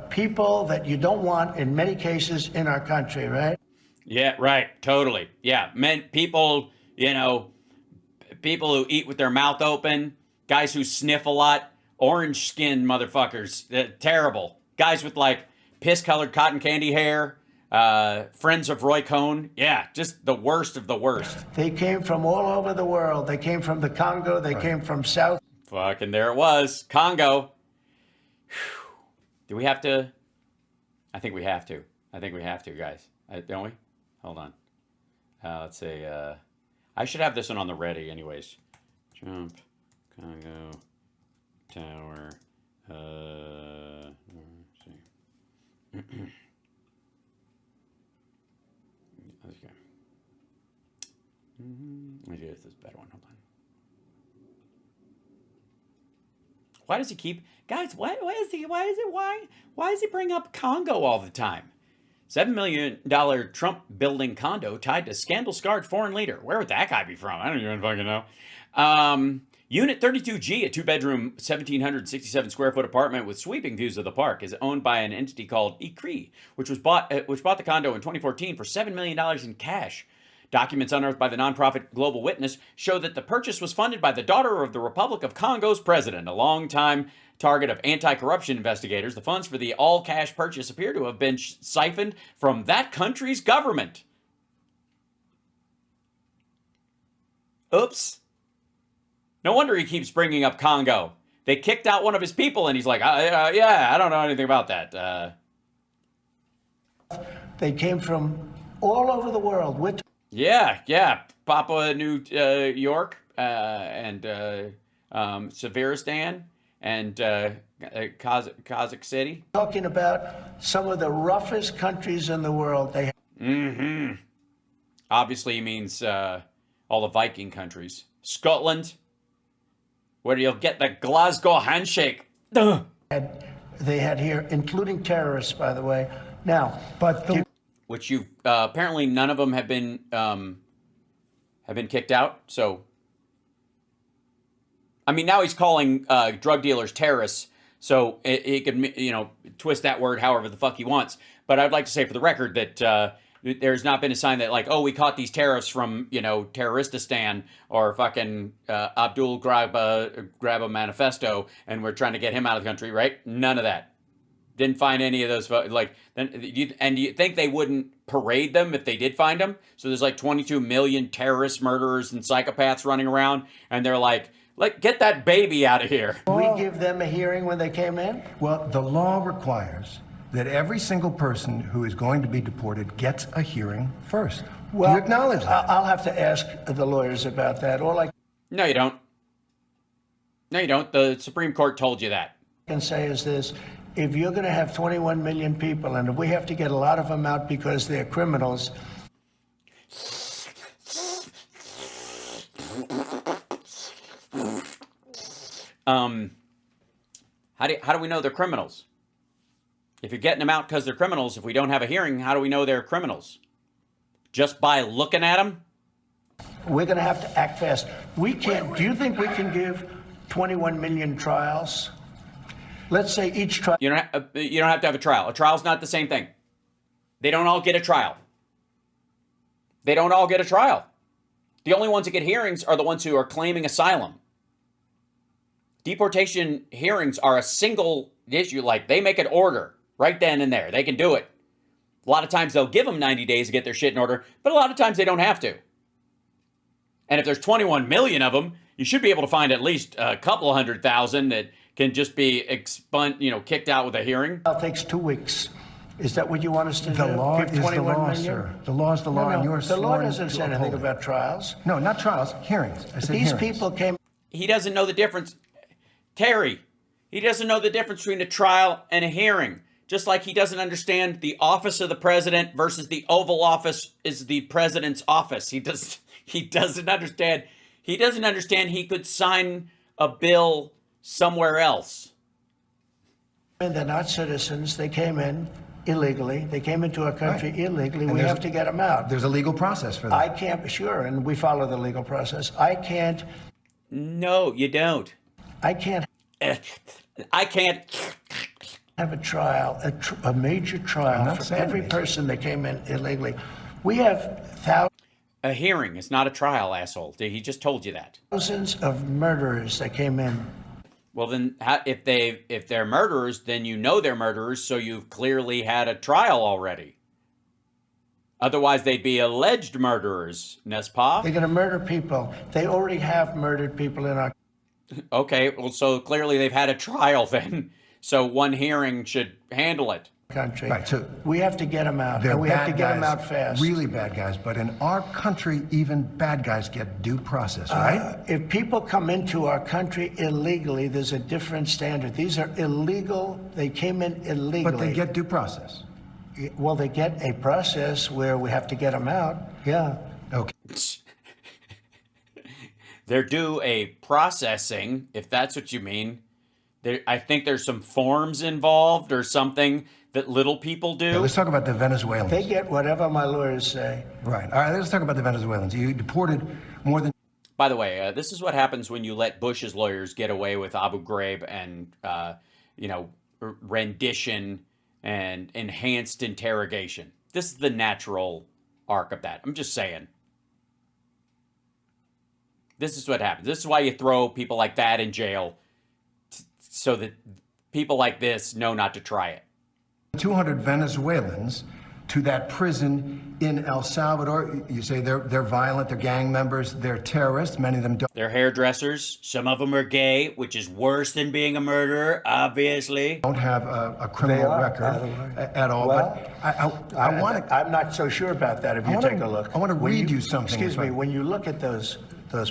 people that you don't want in many cases in our country, right? Yeah, right. Totally. Yeah. People, people who eat with their mouth open, guys who sniff a lot, orange skinned motherfuckers. Terrible. Guys with like piss colored cotton candy hair, friends of Roy Cohn. Yeah, just the worst of the worst. They came from all over the world. They came from the Congo. They came from South. Fucking there it was. Congo. Whew. Do we have to? I think we have to. Guys. Don't we? Hold on. Let's see. I should have this one on the ready anyways. Trump, Congo, Tower. Let's see. Let's go. Let me do this better one. Hold on. Why does he keep, guys? Why does he bring up Congo all the time? $7 million Trump building condo tied to scandal-scarred foreign leader. Where would that guy be from? I don't even fucking know. Unit 32G, a two-bedroom, 1,767 square foot apartment with sweeping views of the park, is owned by an entity called ECRE, which bought the condo in 2014 for $7 million in cash. Documents unearthed by the nonprofit Global Witness show that the purchase was funded by the daughter of the Republic of Congo's president, a longtime target of anti-corruption investigators. The funds for the all-cash purchase appear to have been siphoned from that country's government. Oops. No wonder he keeps bringing up Congo. They kicked out one of his people, and he's like, yeah, I don't know anything about that. They came from all over the world. Yeah. Papua New York and Severistan and Kazakh City. Talking about some of the roughest countries in the world. Obviously, he means all the Viking countries. Scotland, where you'll get the Glasgow handshake. They had here, including terrorists, by the way. Now, which you apparently none of them have been kicked out. So, I mean, now he's calling drug dealers terrorists, so he could twist that word however the fuck he wants. But I'd like to say for the record that there's not been a sign that like, oh, we caught these terrorists from Terrorististan or fucking Abdul grab a manifesto and we're trying to get him out of the country, right? None of that. Didn't find any of those, like, you think they wouldn't parade them if they did find them? So there's like 22 million terrorists, murderers, and psychopaths running around, and they're like, get that baby out of here. We give them a hearing when they came in? Well, the law requires that every single person who is going to be deported gets a hearing first. Well, do you acknowledge that? I'll have to ask the lawyers about that. No, you don't. No, you don't. The Supreme Court told you that. I can say is this. If you're going to have 21 million people, and if we have to get a lot of them out because they're criminals. How do we know they're criminals? If you're getting them out because they're criminals, if we don't have a hearing, how do we know they're criminals? Just by looking at them? We're going to have to act fast. We can't. Do you think we can give 21 million trials? Let's say each trial. You don't have to have a trial. A trial's not the same thing. They don't all get a trial. The only ones that get hearings are the ones who are claiming asylum. Deportation hearings are a single issue. Like, they make an order right then and there. They can do it. A lot of times they'll give them 90 days to get their shit in order, but a lot of times they don't have to. And if there's 21 million of them, you should be able to find at least a couple 100,000 that can just be kicked out with a hearing. It takes 2 weeks. Is that what you want us to do? The law Give is the 21 law, million? sir. The law is the law, and you're the law sworn doesn't to say anything uphold it. about trials. No, not trials, hearings. I said These hearings. people came. He doesn't know the difference. Terry, he doesn't know the difference between a trial and a hearing. Just like he doesn't understand the office of the president versus the Oval Office is the president's office. He doesn't understand. He doesn't understand he could sign a bill somewhere else. They're not citizens. They came in illegally. They came into our country Right. illegally. And We have to get them out. There's a legal process for that. I can't, sure, and we follow the legal process. I can't No, you don't. I can't I can't. have a trial, a major I'm trial not for saying every major. person that came in illegally. We have A hearing is not a trial, asshole. He just told you that. thousands of murderers that came in. Well, then, if they're murderers, then you know they're murderers, so you've clearly had a trial already. Otherwise, they'd be alleged murderers, n'est-ce pas? They're going to murder people. They already have murdered people in our Okay, well, so clearly they've had a trial then. So one hearing should handle it. country. Right, so we have to get them out, They're and we have to bad get them guys, out fast. really bad guys. But in our country, even bad guys get due process, right? If people come into our country illegally, there's a different standard. These are illegal. They came in illegally. But they get due process. Well, they get a process where we have to get them out. Yeah. Okay. They're due a processing, if that's what you mean. I think there's some forms involved or something that little people do. Let's talk about the Venezuelans. They get whatever my lawyers say. Right. All right, let's talk about the Venezuelans. You deported more than By the way, this is what happens when you let Bush's lawyers get away with Abu Ghraib and, rendition and enhanced interrogation. This is the natural arc of that. I'm just saying. This is what happens. This is why you throw people like that in jail so that people like this know not to try it. 200 Venezuelans to that prison in El Salvador. You say they're violent, they're gang members, they're terrorists. Many of them They're hairdressers. Some of them are gay, which is worse than being a murderer, obviously. don't have a criminal They are, record by the way. at all. Well, but I want to. I'm not so sure about that. If you wanna- take a look, I wanna When read you something, Excuse if I- me. When you look at those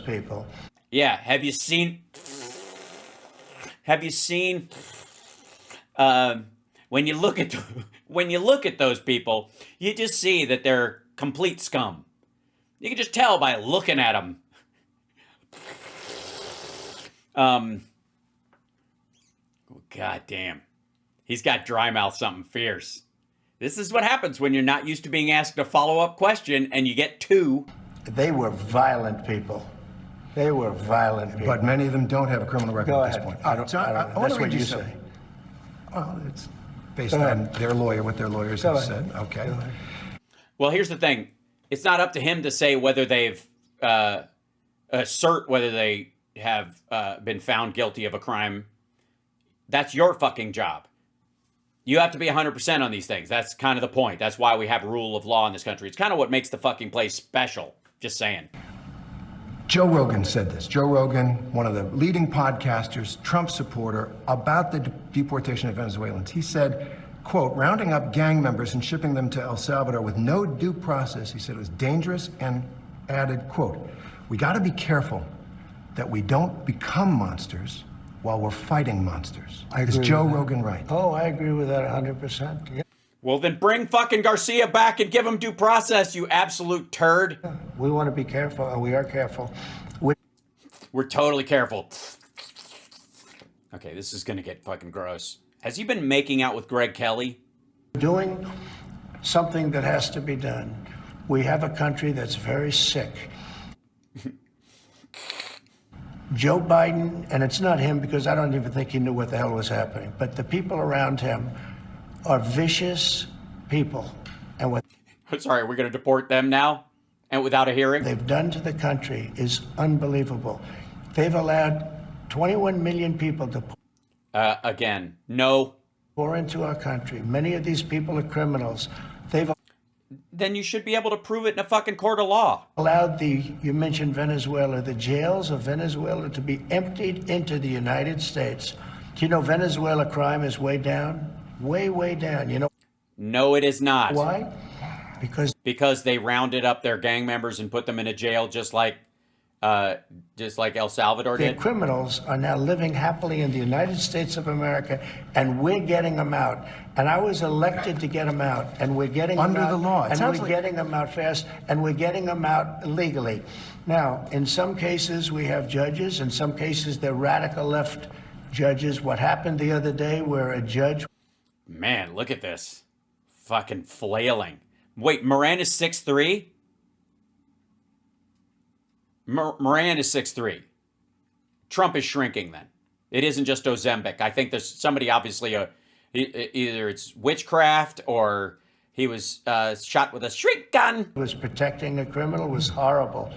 people, Yeah, have you seen when you look at those people, you just see that they're complete scum. You can just tell by looking at them. God damn. He's got dry mouth something fierce. This is what happens when you're not used to being asked a follow-up question and you get two. they were violent people. They were violent people. But many of them don't have a criminal record Go at this ahead. point. I don't So know. want That's to what read you something. say. Well, it's based Go on ahead. their lawyer, what their lawyers Go have ahead. said. Okay. Go ahead. Well, here's the thing. It's not up to him to say whether they've assert whether they have been found guilty of a crime. That's your fucking job. You have to be 100% on these things. That's kind of the point. That's why we have rule of law in this country. It's kind of what makes the fucking place special. Just saying. Joe Rogan said this. Joe Rogan, one of the leading podcasters, Trump supporter, about the deportation of Venezuelans. He said, quote, rounding up gang members and shipping them to El Salvador with no due process, he said it was dangerous, and added, quote, we got to be careful that we don't become monsters while we're fighting monsters. I Is agree Joe with that. Rogan right? Oh, I agree with that 100%. Yeah. Well, then bring fucking Garcia back and give him due process, you absolute turd. We want to be careful, and we are careful. We're totally careful. Okay, this is going to get fucking gross. Has he been making out with Greg Kelly? Doing something that has to be done. We have a country that's very sick. Joe Biden, and it's not him because I don't even think he knew what the hell was happening, but the people around him are vicious people. And what Sorry, we're going to deport them now? And without a hearing? they've done to the country is unbelievable. They've allowed 21 million people to Again, no. pour into our country. Many of these people are criminals. They've Then you should be able to prove it in a fucking court of law. allowed you mentioned Venezuela, the jails of Venezuela to be emptied into the United States. Do you know Venezuela crime is way down? Way, way down. You know No, it is not. why? Because They rounded up their gang members and put them in a jail just like El Salvador the did. criminals are now living happily in the United States of America, and we're getting them out. And I was elected to get them out, and we're getting Under them out. the law. It And sounds we're like- getting them out fast, and we're getting them out legally. Now, in some cases, we have judges. In some cases, they're radical left judges. What happened the other day where a judge Man, look at this. fucking flailing. Wait, Moran is 6'3"? Moran is 6'3". Trump is shrinking then. It isn't just Ozempic. I think there's somebody obviously, either it's witchcraft or he was shot with a shrink gun. Was protecting a criminal was horrible.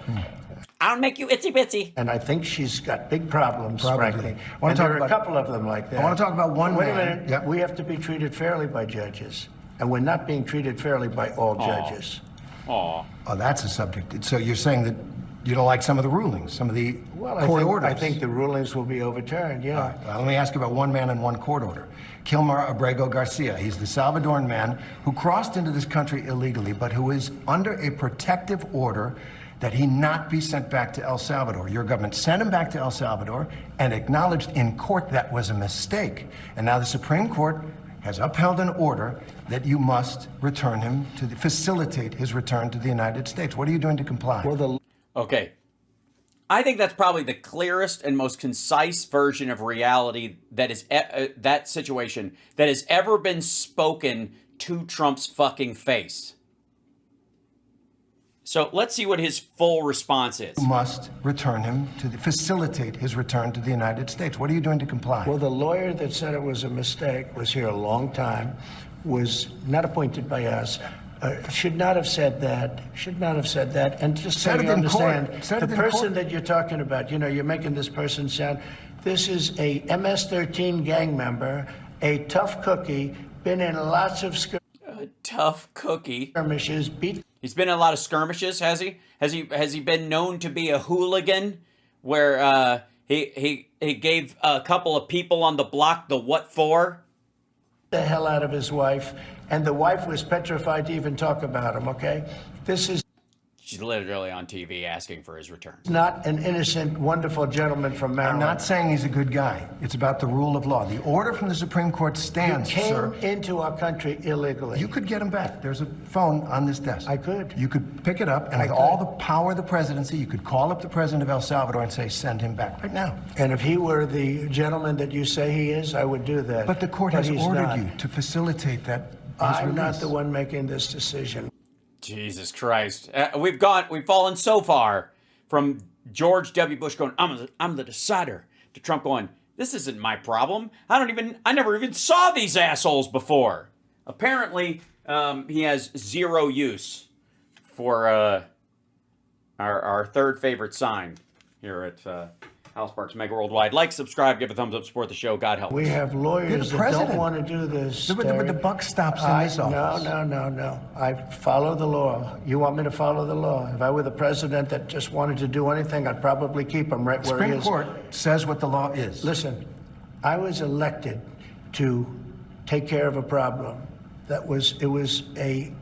I'll make you itsy bitsy. And I think she's got big problems, Probably. frankly. I wanna And talk there are a about- couple of them like that. I want to talk about one Wait man. a minute. Yep. We have to be treated fairly by judges. And we're not being treated fairly by all judges. Aw. Oh, that's a subject. So you're saying that you don't like some of the rulings, some of the court orders? I think the rulings will be overturned, yeah. All right, well, let me ask you about one man and one court order. Kilmar Abrego Garcia. He's the Salvadoran man who crossed into this country illegally, but who is under a protective order that he not be sent back to El Salvador. Your government sent him back to El Salvador and acknowledged in court that was a mistake. And now the Supreme Court has upheld an order that you must return him to facilitate his return to the United States. What are you doing to comply? Well, Okay. I think that's probably the clearest and most concise version of reality that is that situation that has ever been spoken to Trump's fucking face. So let's see what his full response is. You must return him to facilitate his return to the United States. What are you doing to comply? Well, the lawyer that said it was a mistake was here a long time, was not appointed by us, should not have said that, And just so Said it you in court. understand, Said the it in person court. that you're talking about, you're making this person sound, this is a MS-13 gang member, a tough cookie, been in lots of Tough cookie. skirmishes, beat He's been in a lot of skirmishes, has he? Has he been known to be a hooligan where he gave a couple of people on the block the what for? the hell out of his wife, and the wife was petrified to even talk about him, okay? This is She's literally on TV asking for his return. not an innocent, wonderful gentleman from I'm Maryland. not saying he's a good guy. It's about the rule of law. The order from the Supreme Court He stands, came sir. into our country illegally. You could get him back. There's a phone on this desk. I could. You could pick it up, and I with could. all the power of the presidency, you could call up the president of El Salvador and say, send him back right now. And if he were the gentleman that you say he is, I would do that. But the court has he's ordered not. you to facilitate that. I'm not the one making this decision. Jesus Christ. We've fallen so far from George W. Bush going, I'm the decider, to Trump going, this isn't my problem. I never even saw these assholes before. Apparently, he has zero use for our third favorite sign here at House Parks Mega Worldwide. Like, subscribe, give a thumbs up, support the show. God help. We have lawyers the that don't president. want to do this. But Terry. the buck stops in this office. No. I follow the law. You want me to follow the law? If I were the president that just wanted to do anything, I'd probably keep him right where he Supreme is. Court says what the law is. Listen, I was elected to take care of a problem. It was a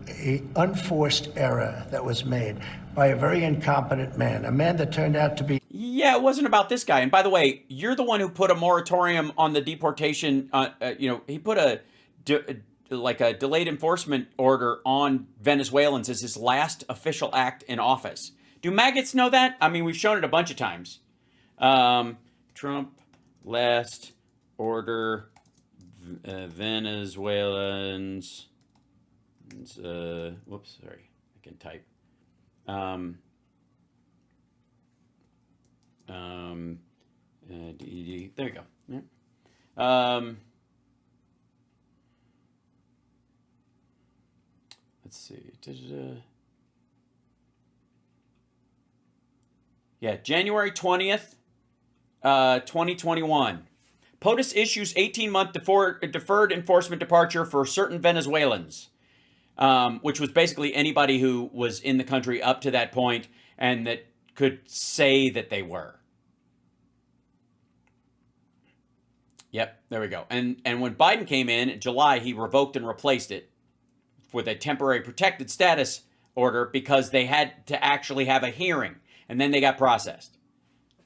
unforced error that was made by a very incompetent man, a man that turned out to be. Yeah, it wasn't about this guy. And by the way, you're the one who put a moratorium on the deportation. He put a delayed enforcement order on Venezuelans as his last official act in office. Do maggots know that? I mean, we've shown it a bunch of times. Trump last order Venezuelans. Whoops, sorry, I can type. DED. There we go. Yeah. Let's see. Yeah, January 20th, 2021. POTUS issues 18-month deferred enforcement departure for certain Venezuelans, which was basically anybody who was in the country up to that point and that could say that they were. Yep, there we go. And when Biden came in July, he revoked and replaced it with a temporary protected status order because they had to actually have a hearing, and then they got processed.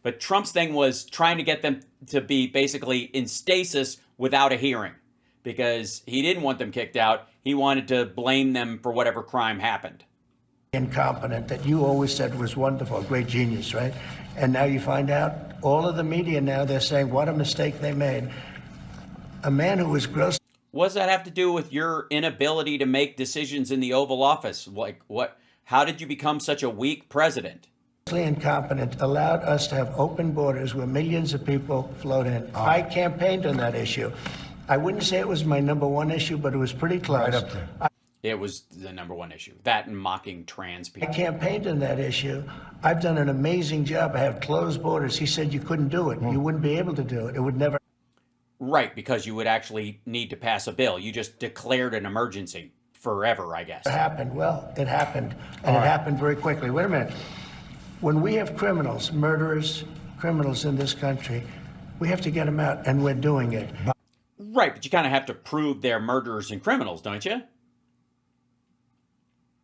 But Trump's thing was trying to get them to be basically in stasis without a hearing because he didn't want them kicked out. He wanted to blame them for whatever crime happened. Incompetent that you always said was wonderful, a great genius, right? And now you find out all of the media now, they're saying what a mistake they made. A man who was gross. What does that have to do with your inability to make decisions in the Oval Office? Like, what? How did you become such a weak president? Incompetent, allowed us to have open borders where millions of people flowed in. I campaigned on that issue. I wouldn't say it was my number one issue, but it was pretty close. Right up there. It was the number one issue. That and mocking trans I people. campaigned on that issue. I've done an amazing job. I have closed borders. He said you couldn't do it. You wouldn't be able to do it. It would never Right, because you would actually need to pass a bill. You just declared an emergency forever, I guess. happen. Well, it happened, and it happened very quickly. Wait a minute. When we have criminals, murderers, criminals in this country, we have to get them out, and we're doing it. Right, but you kind of have to prove they're murderers and criminals, don't you?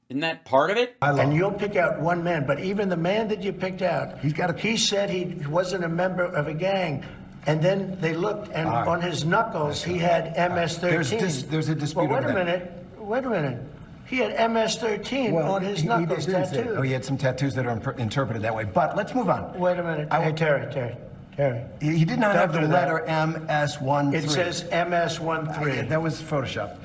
Isn't that part of it? And you'll pick out one man, but even the man that you picked out, he said he wasn't a member of a gang. And then they looked, and on his knuckles, he had MS-13. There's a dispute Well, over that. wait a minute. He had MS-13 on his knuckles tattooed. Oh, he had some tattoos that are interpreted that way. But let's move on. Wait a minute. Hey, Terry. He did not have the Don't do that. letter MS-13. It says MS-13. That was Photoshopped.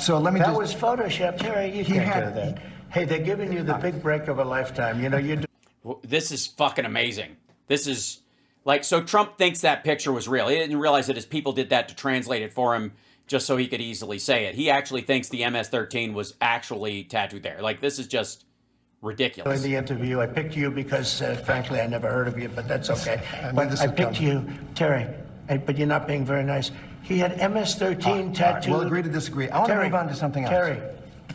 So let me That just... was Photoshop, Terry. You can't do that. Hey, they're giving you the big break of a lifetime. You know, you do. This is fucking amazing. This is like, so Trump thinks that picture was real. He didn't realize that his people did that to translate it for him just so he could easily say it. He actually thinks the MS-13 was actually tattooed there. Like, this is just ridiculous. In the interview, I picked you because, frankly, I never heard of you, but that's okay. But I picked you, Terry, but you're not being very nice. He had MS-13 tattooed. We'll agree to disagree. I want to move on to something else. Terry, do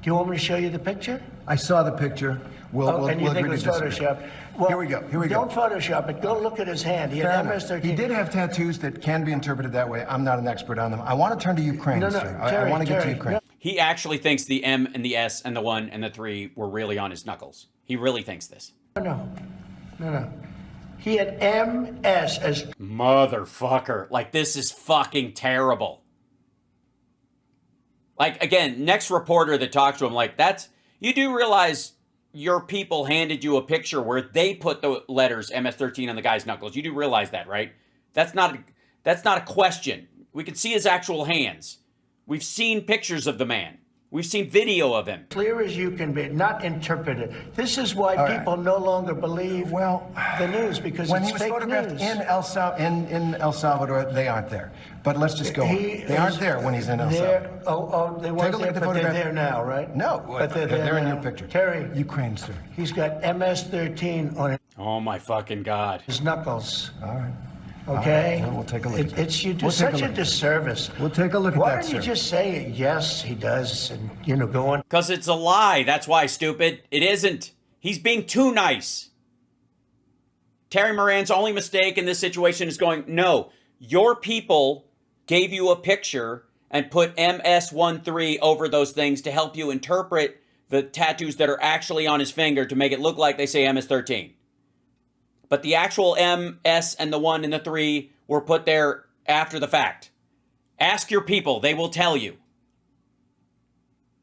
you want me to show you the picture? I saw the picture. We'll And you think it agree was to disagree. Photoshop? Well, Here we go. Don't Photoshop it. Go look at his hand. He Fair had enough. MS-13. He did have tattoos that can be interpreted that way. I'm not an expert on them. I want to turn to Ukraine, No, sir. Terry, I want to get to Terry, Ukraine. no. He actually thinks the M and the S and the 1 and the 3 were really on his knuckles. He really thinks this. No. He had MS as Motherfucker. Like, this is fucking terrible. Like, again, next reporter that talks to him, like, you do realize your people handed you a picture where they put the letters MS-13 on the guy's knuckles. You do realize that, right? That's not a question. We can see his actual hands. We've seen pictures of the man. We've seen video of him. clear as you can be, not interpreted. This is why All right. people no longer believe the news, because When it's he was fake photographed news. in El Salvador, they aren't there. But let's just go on. They aren't there when he's in El Salvador. They Take weren't a look there, at the but they're photograph. there now, right? No, but they're they're in now. your picture. Terry, Ukraine, sir. he's got MS-13 on Oh, my fucking God. his knuckles. All right. Okay, All right, we'll take a look at that. It's you do We'll take a such a look. disservice. We'll take a look at Why that, don't you sir. just say yes, he does, and go on. Because it's a lie. That's why, stupid. It isn't. He's being too nice. Terry Moran's only mistake in this situation is going, no, your people gave you a picture and put MS-13 over those things to help you interpret the tattoos that are actually on his finger to make it look like they say MS-13. But the actual M, S, and the 1 and the 3 were put there after the fact. Ask your people. They will tell you.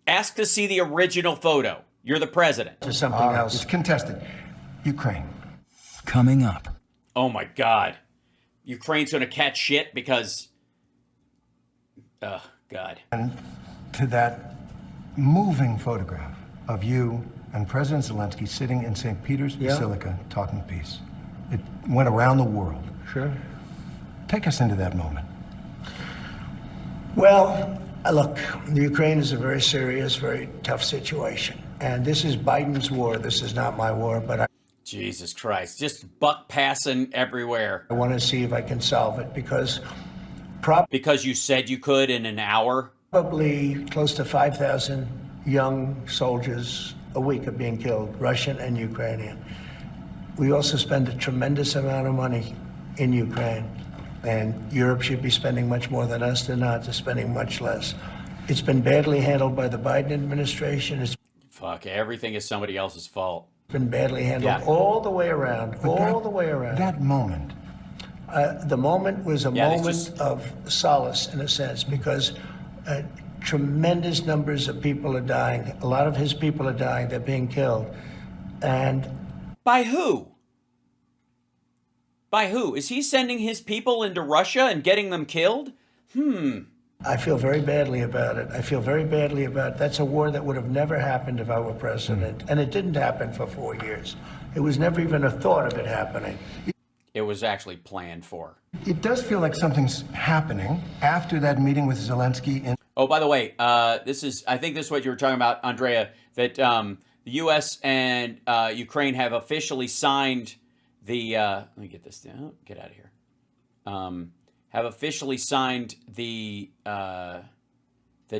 Ask to see the original photo. You're the president. To something All right, else. it's contested. Ukraine. Coming up. Oh my God. Ukraine's going to catch shit because... Oh, God. And to that moving photograph of you and President Zelensky sitting in St. Peter's Basilica talking peace. It went around the world. Sure. Take us into that moment. Well, look, the Ukraine is a very serious, very tough situation. And this is Biden's war. This is not my war, but Jesus Christ. Just buck passing everywhere. I want to see if I can solve it because Because you said you could in an hour? probably close to 5,000 young soldiers a week are being killed, Russian and Ukrainian. We also spend a tremendous amount of money in Ukraine, and Europe should be spending much more than us. They're not. They're spending much less. It's been badly handled by the Biden administration. It's Fuck, everything is somebody else's fault. been badly handled Yeah. all the way around, all the way around. That moment. The moment was a Yeah, they moment just- of solace, in a sense, because tremendous numbers of people are dying. A lot of his people are dying. They're being killed. And By who? By who? Is he sending his people into Russia and getting them killed? I feel very badly about it. I feel very badly about it. That's a war that would have never happened if I were president. And it didn't happen for 4 years. It was never even a thought of it happening. It was actually planned for. It does feel like something's happening after that meeting with Zelensky in Oh, by the way, I think this is what you were talking about, Andrea, that the U.S. and Ukraine have officially signed the, let me get this down, get out of here, have officially signed the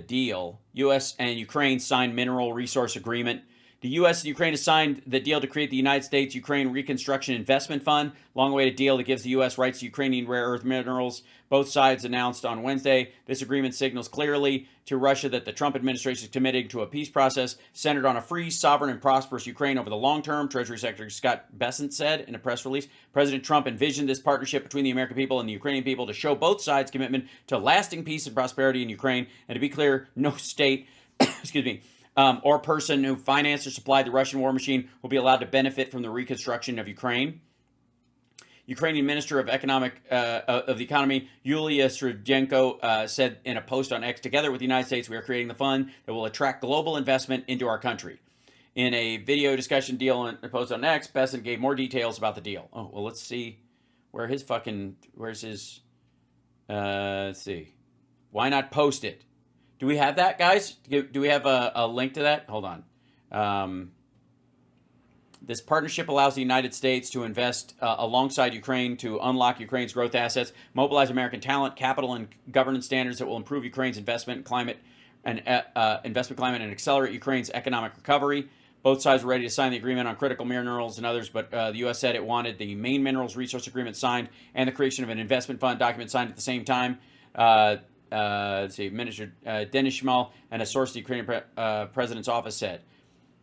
deal. U.S. and Ukraine signed mineral resource agreement. The U.S. and Ukraine have signed the deal to create the United States-Ukraine Reconstruction Investment Fund, long-awaited deal that gives the U.S. rights to Ukrainian rare earth minerals. Both sides announced on Wednesday. This agreement signals clearly to Russia that the Trump administration is committed to a peace process centered on a free, sovereign, and prosperous Ukraine over the long term, Treasury Secretary Scott Bessent said in a press release. President Trump envisioned this partnership between the American people and the Ukrainian people to show both sides' commitment to lasting peace and prosperity in Ukraine. And to be clear, no state, excuse me, or person who financed or supplied the Russian war machine will be allowed to benefit from the reconstruction of Ukraine. Ukrainian Minister of the Economy, Yulia Srivdenko, said in a post on X, "Together with the United States, we are creating the fund that will attract global investment into our country." In a video discussion deal and post on X, Bessent gave more details about the deal. Oh, well, let's see where's his, let's see. Why not post it? Do we have that, guys? Do we have a link to that? Hold on. This partnership allows the United States to invest alongside Ukraine to unlock Ukraine's growth assets, mobilize American talent, capital, and governance standards that will improve Ukraine's investment climate and accelerate Ukraine's economic recovery. Both sides were ready to sign the agreement on critical minerals and others, but the U.S. said it wanted the main minerals resource agreement signed and the creation of an investment fund document signed at the same time. Let's see, Minister Denis Shmyhal and a source to the Ukrainian president's office said.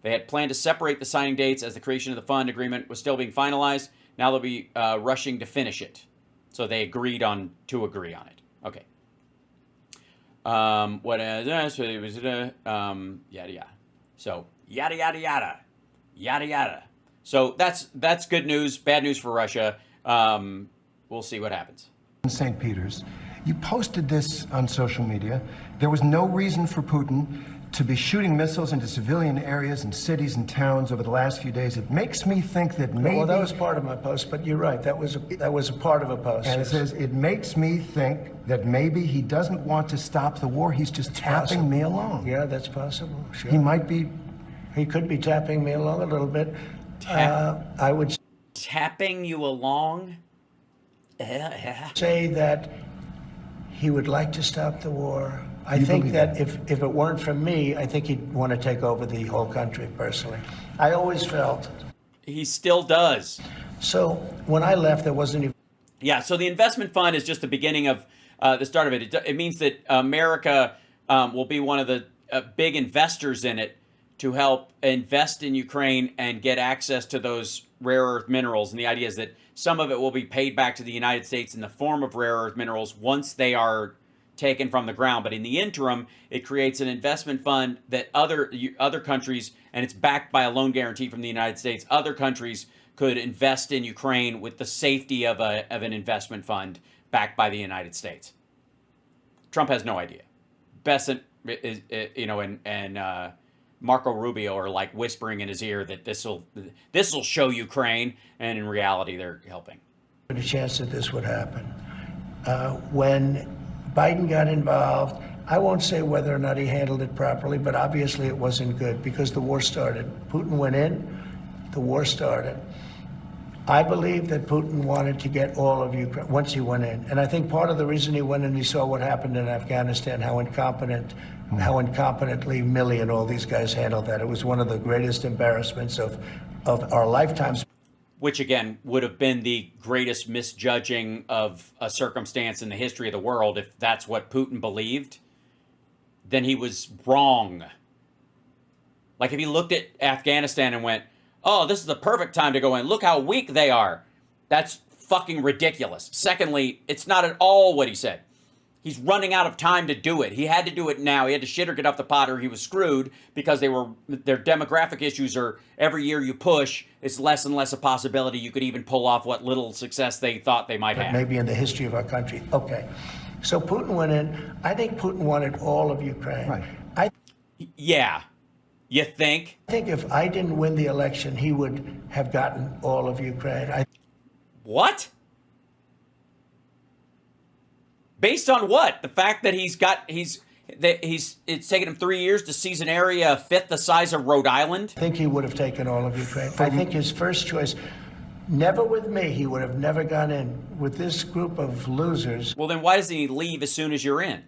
They had planned to separate the signing dates as the creation of the fund agreement was still being finalized. Now they'll be rushing to finish it. So they agreed to agree on it. Okay. Yada yada. So yada yada yada. Yada yada. So that's good news. Bad news for Russia. We'll see what happens. in St. Peter's. You posted this on social media. There was no reason for Putin to be shooting missiles into civilian areas and cities and towns over the last few days. It makes me think that maybe... Well, that was part of my post, but you're right. That was a part of a post. And it says, it makes me think that maybe he doesn't want to stop the war. He's just tapping me along. Yeah, that's possible. Sure. He might be... He could be tapping me along a little bit. I would tapping you along? say that he would like to stop the war. I think that if it weren't for me, I think he'd want to take over the whole country, personally. I always felt. He still does. So when I left, there wasn't even... Yeah, so the investment fund is just the beginning of the start of it. It means that America will be one of the big investors in it to help invest in Ukraine and get access to those rare earth minerals. And the idea is that some of it will be paid back to the United States in the form of rare earth minerals once they are taken from the ground. But in the interim, it creates an investment fund that other countries, and it's backed by a loan guarantee from the United States, other countries could invest in Ukraine with the safety of an investment fund backed by the United States. Trump has no idea. Bessent, and Marco Rubio are like whispering in his ear that this will show Ukraine, and in reality, they're helping. a chance that this would happen. When Biden got involved, I won't say whether or not he handled it properly, but obviously it wasn't good because the war started. Putin went in, the war started. I believe that Putin wanted to get all of Ukraine once he went in. And I think part of the reason he went in, he saw what happened in Afghanistan, how incompetently Milley and all these guys handled that. It was one of the greatest embarrassments of our lifetimes. Which, again, would have been the greatest misjudging of a circumstance in the history of the world. If that's what Putin believed, then he was wrong. Like if he looked at Afghanistan and went, oh, this is the perfect time to go in. Look how weak they are. That's fucking ridiculous. Secondly, it's not at all what he said. He's running out of time to do it. He had to do it now. He had to shit or get off the pot or he was screwed because their demographic issues are every year you push, it's less and less a possibility you could even pull off what little success they thought they might have. Maybe in the history of our country. Okay. So Putin went in. I think Putin wanted all of Ukraine. Right. I Yeah. You think? think if I didn't win the election, he would have gotten all of Ukraine. What? Based on what? The fact that it's taken him 3 years to seize an area a fifth the size of Rhode Island? I think he would have taken all of Ukraine. I think his first choice, never with me, he would have never gone in. With this group of losers, Well, then why doesn't he leave as soon as you're in?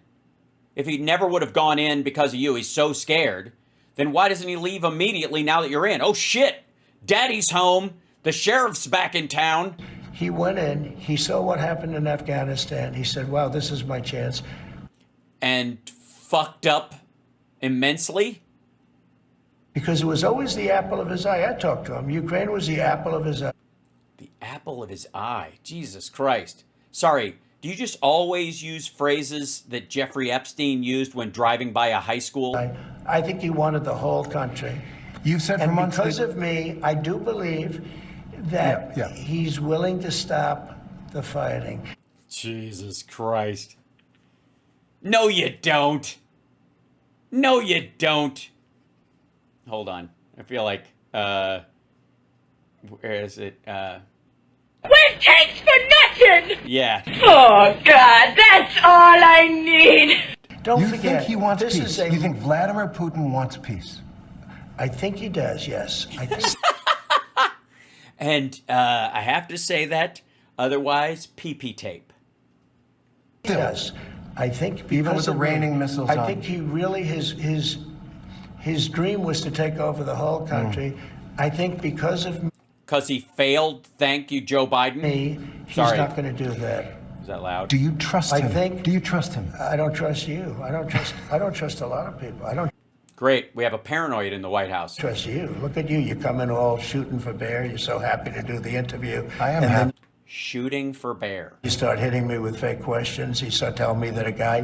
If he never would have gone in because of you, he's so scared, then why doesn't he leave immediately now that you're in? Oh, shit. Daddy's home. The sheriff's back in town. he went in, he saw what happened in Afghanistan. He said, wow, this is my chance. And fucked up immensely? Because it was always the apple of his eye. I talked to him. Ukraine was the apple of his eye. The apple of his eye. Jesus Christ. Sorry, do you just always use phrases that Jeffrey Epstein used when driving by a high school? I think he wanted the whole country. You've said for And months because that- of me, I do believe that Yeah. he's willing to stop the fighting. Jesus Christ. No, you don't. No, you don't. Hold on. I feel like, where is it? Win takes for nothing! Yeah. Oh, God, that's all I need! Don't You forget, think he wants this peace? is a. You think Vladimir Putin wants peace? I think he does, yes. I think And I have to say that. Otherwise, pee-pee tape. he does. I think because Even with the of raining me, missiles I on. think he really, his dream was to take over the whole country. I think because of Because he failed, thank you, Joe Biden. me, he's Sorry. not going to do that. Is that loud? Do you trust I him? think- Do you trust him? I don't trust you. I don't trust a lot of people. I don't Great. We have a paranoid in the White House. trust you. Look at you. You come in all shooting for bear. You're so happy to do the interview. I am and happy. then Shooting for bear. you start hitting me with fake questions. You start telling me that a guy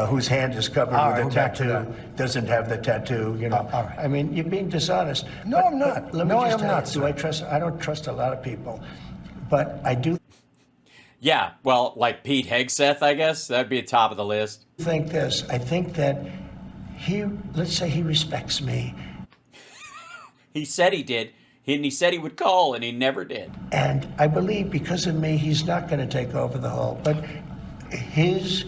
whose hand is covered All with right, a we're back to tattoo doesn't have the tattoo. You know. all right. I mean, you're being dishonest. No, I'm not. Let me No, I just am tell not, you, sir. do I trust? I don't trust a lot of people, but I do Yeah, well, like Pete Hegseth, I guess. That'd be at top of the list. think this. I think that let's say he respects me. He said he did. And he said he would call, and he never did. And I believe because of me, he's not going to take over the whole. But his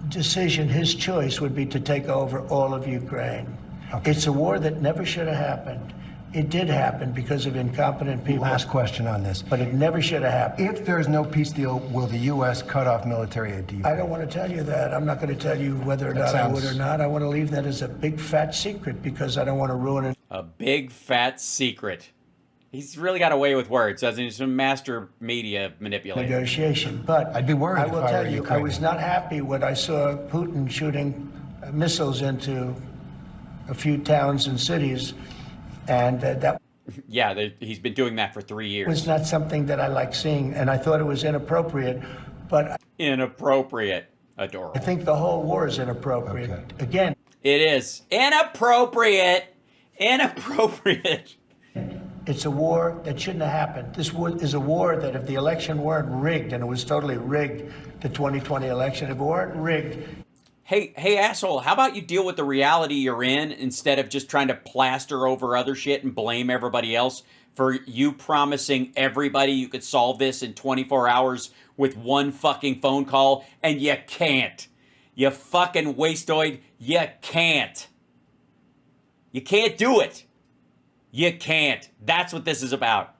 decision, his choice would be to take over all of Ukraine. Okay. It's a war that never should have happened. It did happen because of incompetent people. Last question on this. But it never should have happened. If there's no peace deal, will the U.S. cut off military aid to Ukraine? I don't want to tell you that. I'm not going to tell you whether or That not I would or sounds- not. I want to leave that as a big fat secret because I don't want to ruin it. A big fat secret. He's really got away with words, doesn't he? He's a master media manipulator. Negotiation. But I'd be worried I if will I tell were you, I Ukrainian. was not happy when I saw Putin shooting missiles into a few towns and cities, and that Yeah, he's been doing that for 3 years. was not something that I like seeing, and I thought it was inappropriate. But Inappropriate. I Adorable. think the whole war is inappropriate. Okay. Again, It is. Inappropriate. Inappropriate. it's a war that shouldn't have happened. This is a war that if the election weren't rigged, and it was totally rigged, the 2020 election, if it weren't rigged, Hey, asshole, how about you deal with the reality you're in instead of just trying to plaster over other shit and blame everybody else for you promising everybody you could solve this in 24 hours with one fucking phone call, and you can't. You fucking wasteoid, you can't. You can't do it. You can't. That's what this is about.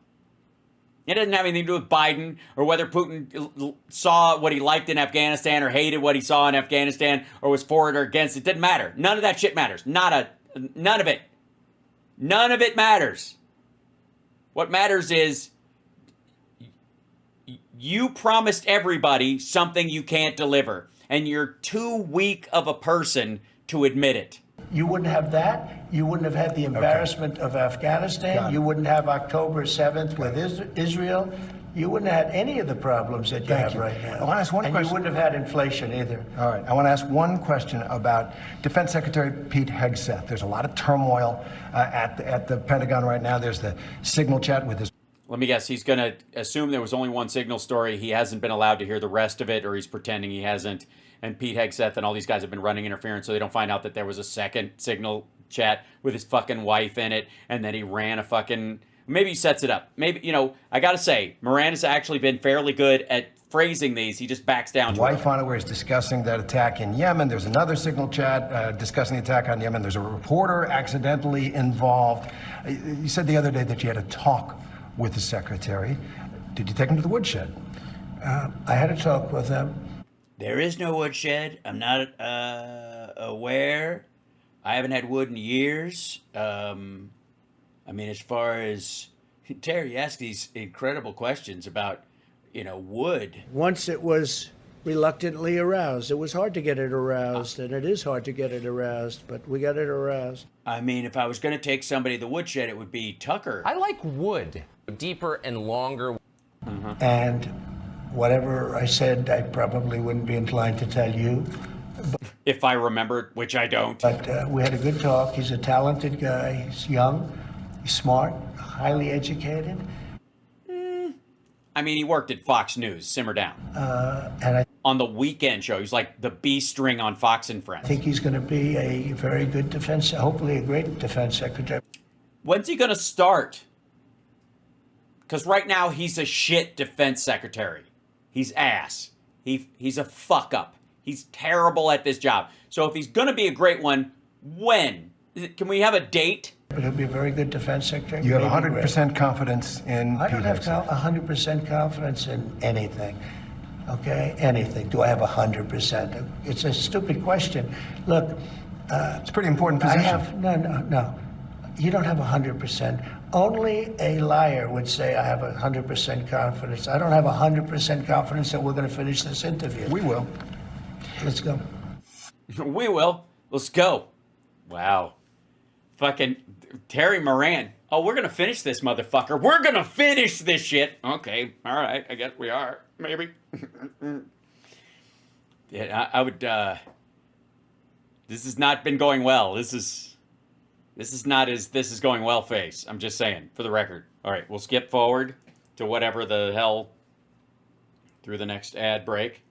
It doesn't have anything to do with Biden or whether Putin saw what he liked in Afghanistan or hated what he saw in Afghanistan or was for it or against it. It didn't matter. None of that shit matters. None of it. None of it matters. What matters is you promised everybody something you can't deliver, and you're too weak of a person to admit it. you wouldn't have that. You wouldn't have had the embarrassment of Afghanistan. Got it. You wouldn't have October 7th with Israel. You wouldn't have had any of the problems that you Thank have you. right now. I wanna ask one and question. you wouldn't have had inflation either. All right. I want to ask one question about Defense Secretary Pete Hegseth. There's a lot of turmoil at the Pentagon right now. There's the signal chat with his. Let me guess, he's going to assume there was only one signal story. He hasn't been allowed to hear the rest of it, or he's pretending he hasn't. and Pete Hegseth and all these guys have been running interference so they don't find out that there was a second signal chat with his fucking wife in it, and then he ran a fucking... Maybe he sets it up. Maybe, you know, I gotta say, Moran has actually been fairly good at phrasing these. He just backs down to Wife it. on it where he's discussing that attack in Yemen. There's another signal chat discussing the attack on Yemen. There's a reporter accidentally involved. You said the other day that you had a talk with the secretary. Did you take him to the woodshed? I had a talk with him. There is no woodshed. I'm not aware. I haven't had wood in years. I mean, as far as... Terry, you ask these incredible questions about, you know, wood. Once it was reluctantly aroused. It was hard to get it aroused, and it is hard to get it aroused, but we got it aroused. I mean, if I was going to take somebody to the woodshed, it would be Tucker. I like wood. Deeper and longer. And whatever I said, I probably wouldn't be inclined to tell you. If I remembered, which I don't. But we had a good talk. He's a talented guy. He's young. He's smart, highly educated. I mean, he worked at Fox News. Simmer down. And On the weekend show, he's like the B string on Fox and Friends. I think he's going to be a very good defense, hopefully a great defense secretary. When's he going to start? Because right now, he's a shit defense secretary. He's ass. He's a fuck up. He's terrible at this job. So if he's going to be a great one, when? Can we have a date? But he'll be a very good defense secretary. You have maybe 100% confidence in I Pete don't have Hegseth. 100% confidence in anything. Okay? Anything. Do I have 100%? It's a stupid question. Look, It's a pretty important I position. have, no. You don't have 100%. Only a liar would say I have 100% confidence. I don't have 100% confidence that we're going to finish this interview. We will. Let's go. We will. Let's go. Wow. Fucking Terry Moran. Oh, we're going to finish this, motherfucker. We're going to finish this shit. Okay. All right. I guess we are. Maybe. Yeah, I would, this has not been going well. This is not as this is going well face. I'm just saying, for the record. All right. We'll skip forward to whatever the hell through the next ad break.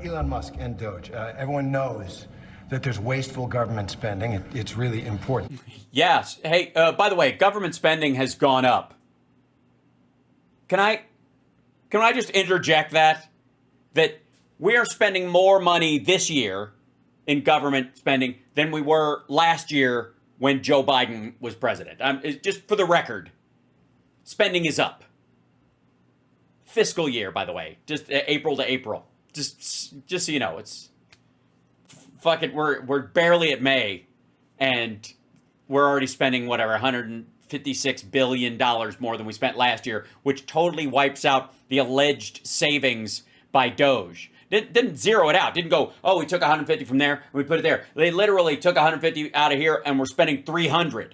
Elon Musk and DOGE. Everyone knows that there's wasteful government spending. It's really important. Yes. Hey, by the way, government spending has gone up. Can I just interject that we are spending more money this year in government spending than we were last year when Joe Biden was president. Just for the record, spending is up. Fiscal year, by the way, just April to April. Just so you know, it's fucking we're barely at May, and we're already spending whatever $156 billion more than we spent last year, which totally wipes out the alleged savings by DOGE. Didn't zero it out. Didn't go, oh, we took 150 from there and we put it there. They literally took 150 out of here and we're spending $300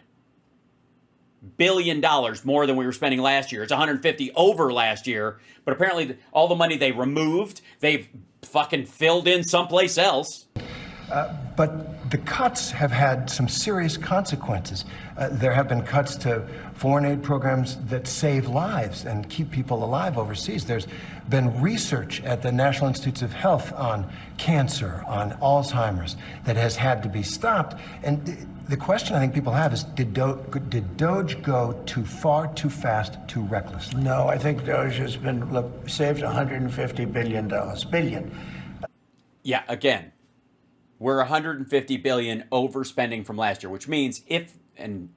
billion more than we were spending last year. It's 150 over last year, but apparently all the money they removed, they've fucking filled in someplace else. But the cuts have had some serious consequences. There have been cuts to foreign aid programs that save lives and keep people alive overseas. There's been research at the National Institutes of Health on cancer, on Alzheimer's, that has had to be stopped. And the question I think people have is, did DOGE go too far, too fast, too reckless? No, I think DOGE has been saved $150 billion. Billion. Yeah, again, we're 150 billion overspending from last year, which means and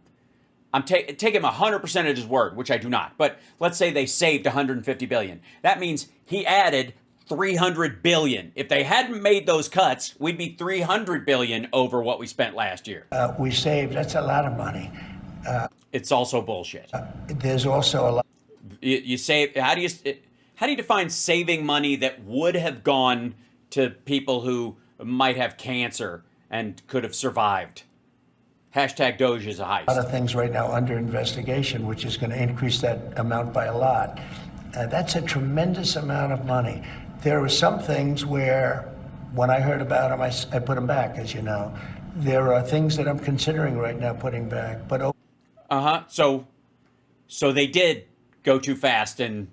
I'm taking him 100% at his word, which I do not, but let's say they saved 150 billion. That means he added 300 billion. If they hadn't made those cuts, we'd be 300 billion over what we spent last year. We saved, that's a lot of money. It's also bullshit. There's also a lot. You save, how do you define saving money that would have gone to people who might have cancer and could have survived? Hashtag DOGE is a heist. A lot of things right now under investigation, which is going to increase that amount by a lot. That's a tremendous amount of money. There are some things where, when I heard about them, I put them back, as you know. There are things that I'm considering right now putting back, but So they did go too fast and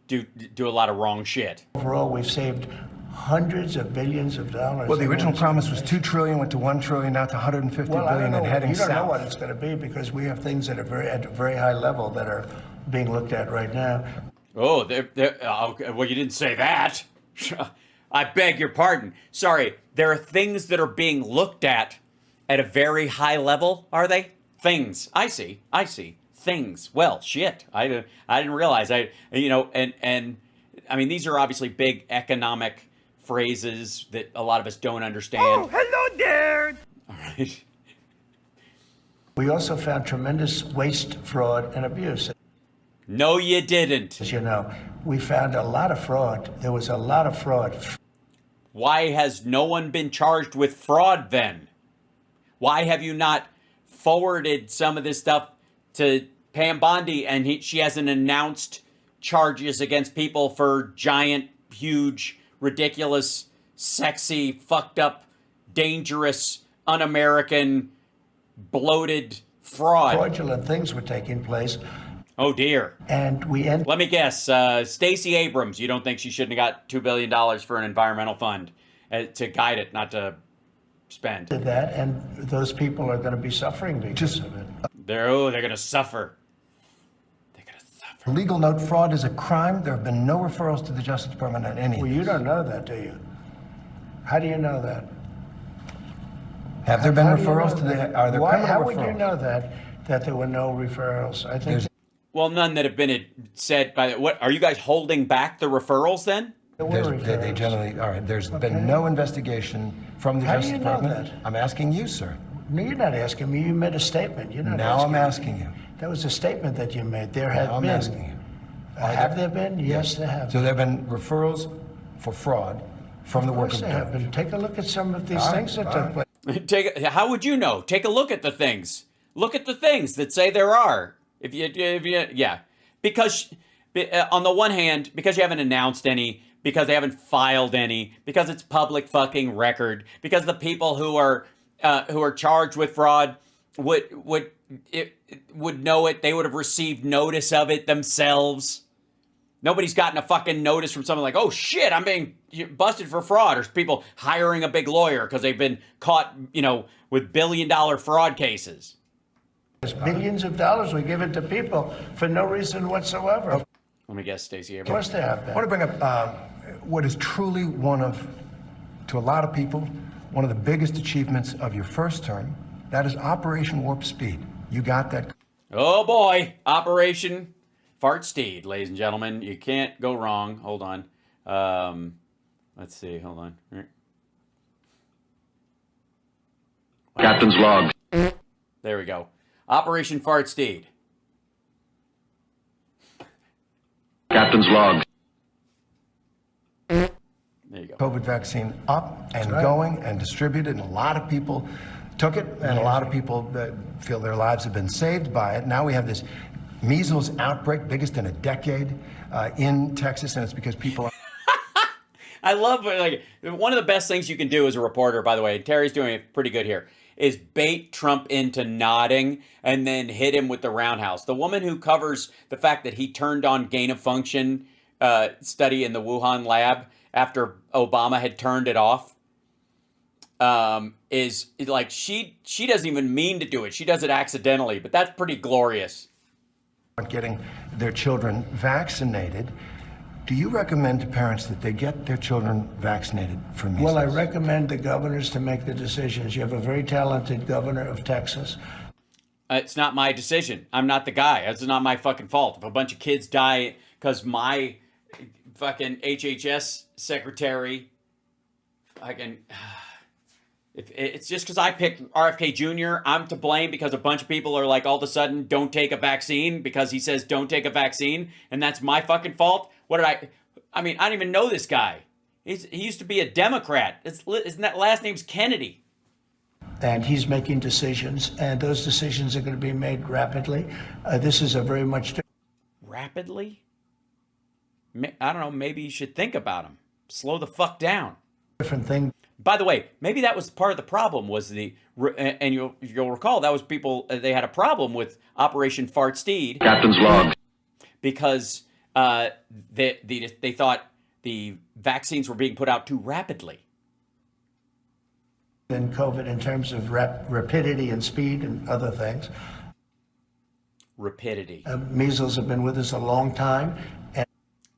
do a lot of wrong shit. Overall, we've saved hundreds of billions of dollars. Well, the original promise was $2 trillion, went to $1 trillion, now to $150 billion, and heading south. You don't know what it's going to be because we have things that are at a very high level that are being looked at right now. Oh, well, you didn't say that. I beg your pardon. Sorry, there are things that are being looked at a very high level, are they? Things. I see. Things. Well, shit. I didn't realize. And I mean, these are obviously big economic phrases that a lot of us don't understand. Oh, hello there. All right. We also found tremendous waste, fraud, and abuse. No, you didn't. As you know, we found a lot of fraud. There was a lot of fraud. Why has no one been charged with fraud then? Why have you not forwarded some of this stuff to Pam Bondi and she hasn't announced charges against people for giant, huge, ridiculous, sexy, fucked up, dangerous, un-American, bloated fraud? Fraudulent things were taking place. Oh dear. And let me guess, Stacey Abrams, you don't think she shouldn't have got $2 billion for an environmental fund to guide it, not to spend? Did that, and those people are going to be suffering because of it. They're going to suffer. They're going to suffer. Legal note, fraud is a crime. There have been no referrals to the Justice Department on any of Well, these. you don't know that, do you? How do you know that? Have there been How do you referrals know to the, that? are there Why, criminal how referrals? would you know that there were no referrals? I think Well, none that have been said by what are you guys holding back the referrals then? there were They referrals. generally, all right, there's been no investigation from the How do Justice you know Department. that? I'm asking you, sir. No, you're not asking me. You made a statement. You're not Now asking I'm me. asking you. That was a statement that you made. There have Now I'm been. asking you. Have there been? Yes, there have. So there have been referrals for fraud from the Of work course of there have DOGE. been. Take a look at some of these All right, things that all took right. place. How would you know? Take a look at the things. Look at the things that say there are. If you yeah, because on the one hand, because you haven't announced any, because they haven't filed any, because it's public fucking record, because the people who are charged with fraud would know it. They would have received notice of it themselves. Nobody's gotten a fucking notice from someone like, oh shit, I'm being busted for fraud, or people hiring a big lawyer because they've been caught, with billion-dollar fraud cases. There's billions of dollars we give it to people for no reason whatsoever. Let me guess, Stacey Of Abrams. course they have I been. want to bring up what is truly to a lot of people, one of the biggest achievements of your first term. That is Operation Warp Speed. You got that. Oh boy, Operation Fart Steed, ladies and gentlemen. You can't go wrong. Hold on. Let's see. Hold on. Captain's log. There we go. Operation Fart Steed. Captain's log. There you go. COVID vaccine up and right. going and distributed, and a lot of people took it, and a lot of people that feel their lives have been saved by it. Now we have this measles outbreak, biggest in a decade, in Texas, and it's because people are... I love, one of the best things you can do as a reporter, by the way, and Terry's doing it pretty good here, is bait Trump into nodding and then hit him with the roundhouse. The woman who covers the fact that he turned on gain of function study in the Wuhan lab after Obama had turned it off, is like, she doesn't even mean to do it. She does it accidentally, but that's pretty glorious. getting their children vaccinated. Do you recommend to parents that they get their children vaccinated for measles? Well, I recommend the governors to make the decisions. You have a very talented governor of Texas. It's not my decision. I'm not the guy. It's not my fucking fault. If a bunch of kids die because my fucking HHS secretary fucking... If it's just because I picked RFK Jr., I'm to blame because a bunch of people are like, all of a sudden, don't take a vaccine because he says don't take a vaccine, and that's my fucking fault? What did I mean, I don't even know this guy. He used to be a Democrat. Isn't that last name's Kennedy? And he's making decisions, and those decisions are going to be made rapidly. This is a very much... Rapidly? I don't know, maybe you should think about him. Slow the fuck down. different thing. By the way, maybe that was part of the problem was and you'll recall that was people, they had a problem with Operation Fart Steed. Captain's log. Because they thought the vaccines were being put out too rapidly. than COVID in terms of rapidity and speed and other things. Rapidity. Measles have been with us a long time. And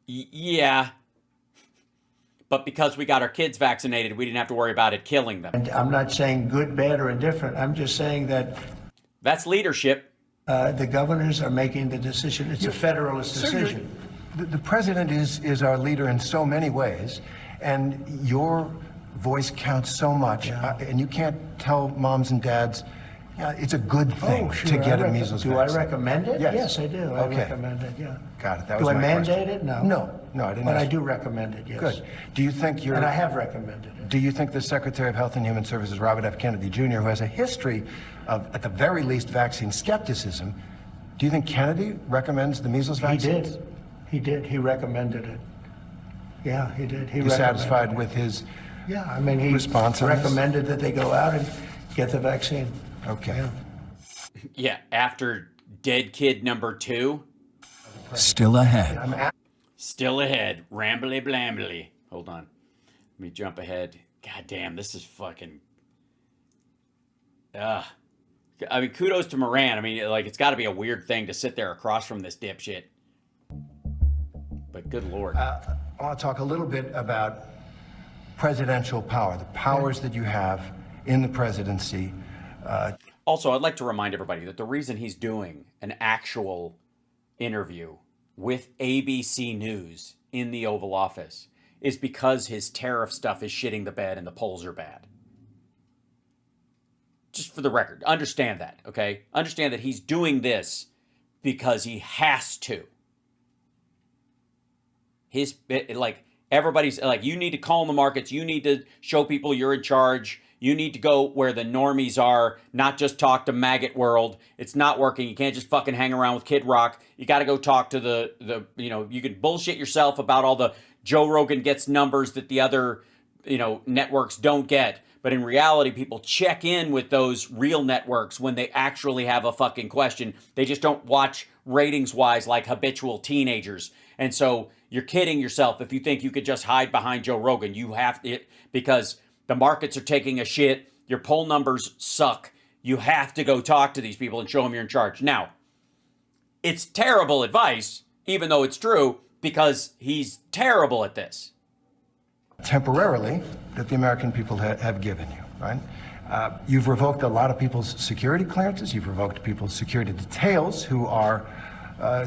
Yeah. But because we got our kids vaccinated, we didn't have to worry about it killing them. and I'm not saying good, bad, or indifferent. I'm just saying that That's leadership. the governors are making the decision. It's a federalist decision. The president is our leader in so many ways, and your voice counts so much. And you can't tell moms and dads, yeah, it's a good thing to get a measles Do vaccine. I recommend it? Yes. I do. Okay. I recommend it, yeah. Got it. That Do was I my mandate question. it? No. No, I didn't But I ask. do recommend it, yes. Good. Do you think And I have recommended it. Do you think the Secretary of Health and Human Services, Robert F. Kennedy Jr., who has a history of, at the very least, vaccine skepticism, do you think Kennedy recommends the measles He vaccine? did. He did. He recommended it. Yeah, he did. He You recommended satisfied it. with his? Yeah, I mean, he response on this? recommended that they go out and get the vaccine. Okay. Yeah. Yeah, after dead kid number 2, Still ahead. still ahead. Rambly blambly. Hold on. Let me jump ahead. God damn, this is fucking... I mean, kudos to Moran. I mean, like, it's got to be a weird thing to sit there across from this dipshit. But good Lord. I want to talk a little bit about presidential power, the powers that you have in the presidency. Also, I'd like to remind everybody that the reason he's doing an actual interview with ABC News in the Oval Office is because his tariff stuff is shitting the bed and the polls are bad. Just for the record, understand that, okay? Understand that he's doing this because he has to. Everybody's like, you need to calm the markets. You need to show people you're in charge. You need to go where the normies are, not just talk to maggot world. It's not working. You can't just fucking hang around with Kid Rock. You got to go talk to the you can bullshit yourself about all the Joe Rogan gets numbers that the other, networks don't get. But in reality, people check in with those real networks when they actually have a fucking question. They just don't watch ratings-wise like habitual teenagers. And so you're kidding yourself if you think you could just hide behind Joe Rogan. You have to, because the markets are taking a shit. Your poll numbers suck. You have to go talk to these people and show them you're in charge. Now, it's terrible advice, even though it's true, because he's terrible at this. Temporarily, that the American people have given you, right? You've revoked a lot of people's security clearances. You've revoked people's security details who are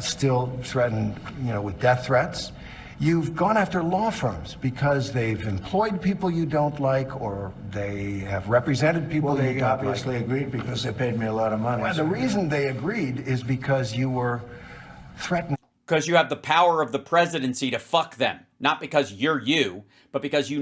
still threatened, with death threats. You've gone after law firms because they've employed people you don't like, or they have represented people Well, you they don't obviously like. agreed because they paid me a lot of money. Well, the reason they agreed is because you were threatened. Because you have the power of the presidency to fuck them. Not because you're you, but because you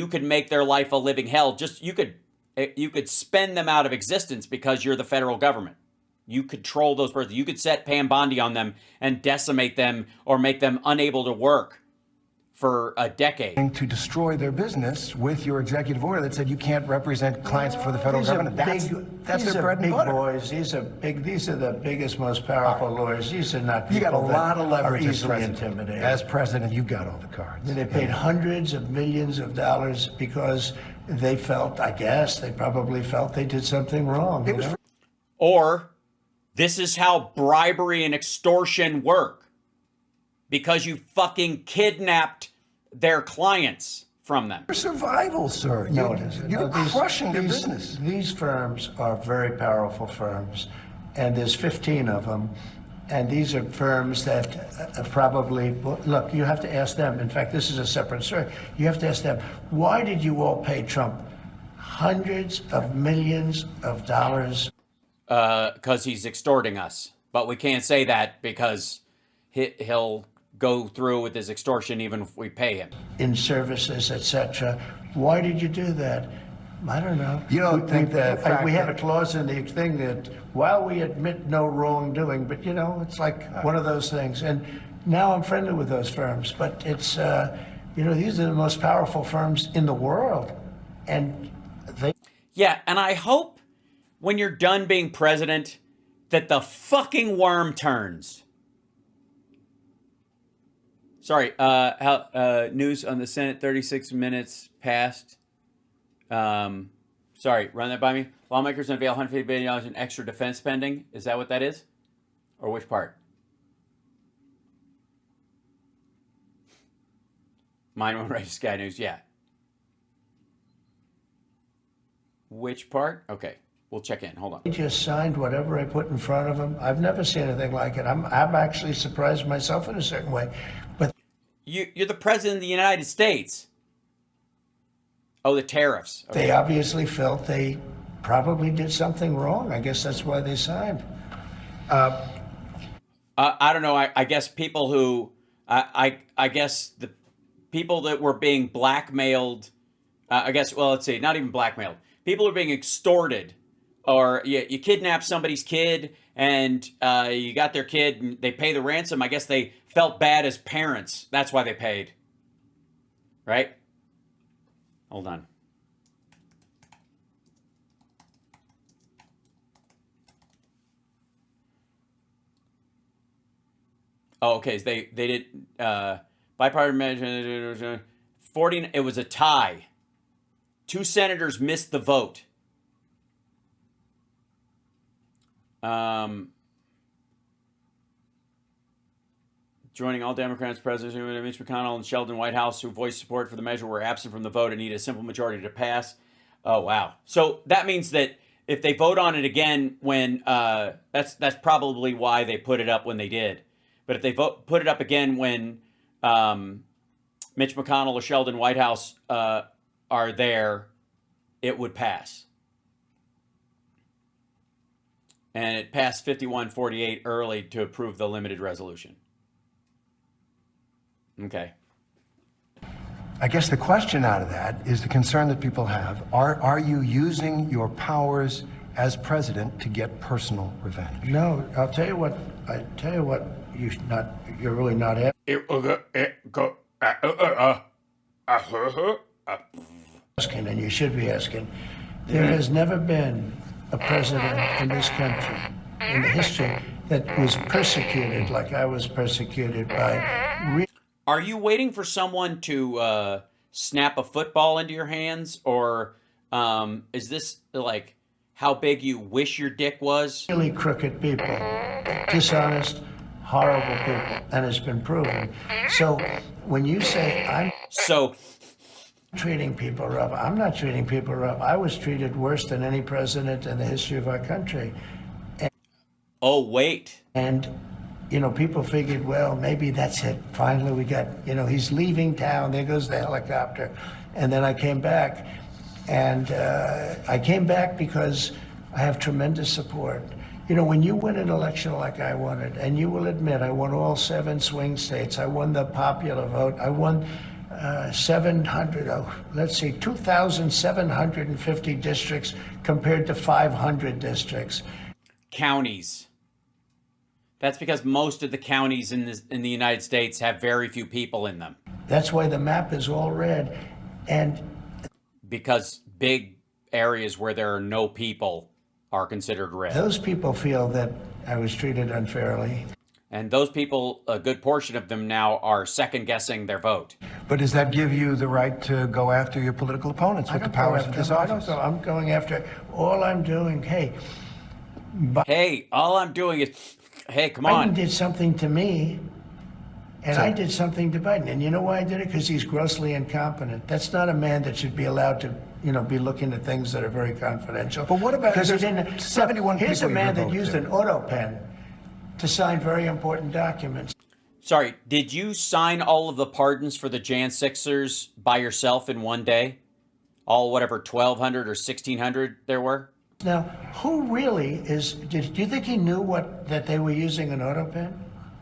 could make their life a living hell. Just you could spend them out of existence because you're the federal government. You control those persons. You could set Pam Bondi on them and decimate them or make them unable to work for a decade. To destroy their business with your executive order that said you can't represent clients for the federal government. That's their bread and butter. Boys. These are the biggest, most powerful lawyers. These are not people You got a lot of that are leverage as easily president. intimidated. As president, you've got all the cards. They paid hundreds of millions of dollars because they felt, I guess, they probably felt they did something wrong. Or this is how bribery and extortion work. Because you fucking kidnapped their clients from them. For survival, sir. No, it isn't. You're No, crushing their business. These firms are very powerful firms, and there's 15 of them. And these are firms that probably, look, you have to ask them. In fact, this is a separate story. You have to ask them, why did you all pay Trump hundreds of millions of dollars? Because he's extorting us. But we can't say that because he'll go through with his extortion even if we pay him. In services, etc. Why did you do that? I don't know. You don't think that we have a clause in the thing that while we admit no wrongdoing, but it's like one of those things. And now I'm friendly with those firms, but it's these are the most powerful firms in the world, and they. Yeah, and I hope when you're done being president that the fucking worm turns. Sorry. News on the Senate. 36 minutes past. Sorry. Run that by me. Lawmakers unveil $150 billion in extra defense spending. Is that what that is? Or which part? Mine won't write Sky News. Yeah. Which part? Okay. We'll check in. Hold on. He just signed whatever I put in front of him. I've never seen anything like it. I'm actually surprised myself in a certain way. But you're the president of the United States. Oh, the tariffs. Okay. They obviously felt they probably did something wrong. I guess that's why they signed. I don't know. I guess people who, I guess the people that were being blackmailed, let's see, not even blackmailed. People are being extorted, or you kidnap somebody's kid and you got their kid and they pay the ransom. I guess they felt bad as parents. That's why they paid. Right? Hold on. Oh, okay. So they did bipartisan measure 40. It was a tie. 2 senators missed the vote. Joining all Democrats, President Mitch McConnell and Sheldon Whitehouse, who voiced support for the measure, were absent from the vote and need a simple majority to pass. Oh, wow. So that means that if they vote on it again when that's probably why they put it up when they did. But if they put it up again when Mitch McConnell or Sheldon Whitehouse are there, it would pass. And it passed 51-48 early to approve the limited resolution. Okay. I guess the question out of that is the concern that people have. Are you using your powers as president to get personal revenge? No, I'll tell you what. You're really not asking, and you should be asking. There has never been a president in this country, in the history, that was persecuted like I was persecuted by. Are you waiting for someone to snap a football into your hands, or is this like how big you wish your dick was? Really crooked people, dishonest, horrible people, and it's been proven. So when you say I'm treating people rough, I'm not treating people rough. I was treated worse than any president in the history of our country. Oh, wait. And, people figured, well, maybe that's it. Finally, we got, he's leaving town. There goes the helicopter. And then I came back. And I came back because I have tremendous support. When you win an election like I won it, and you will admit I won all 7 swing states. I won the popular vote. I won 2,750 districts compared to 500 districts. Counties. That's because most of the counties in the United States have very few people in them. That's why the map is all red. And because big areas where there are no people are considered red. Those people feel that I was treated unfairly. And those people, a good portion of them now, are second-guessing their vote. But does that give you the right to go after your political opponents with the powers of this office? I'm going after, all I'm doing, all I'm doing is, come on. Biden did something to me, and I did something to Biden. And you know why I did it? Because he's grossly incompetent. That's not a man that should be allowed to, be looking at things that are very confidential. But what about, because he didn't, 71 people. Here's a man that used an auto pen to sign very important documents. Sorry, did you sign all of the pardons for the Jan 6ers by yourself in one day? All whatever 1,200 or 1,600 there were? Now, who really is, do you think he knew that they were using an auto pen?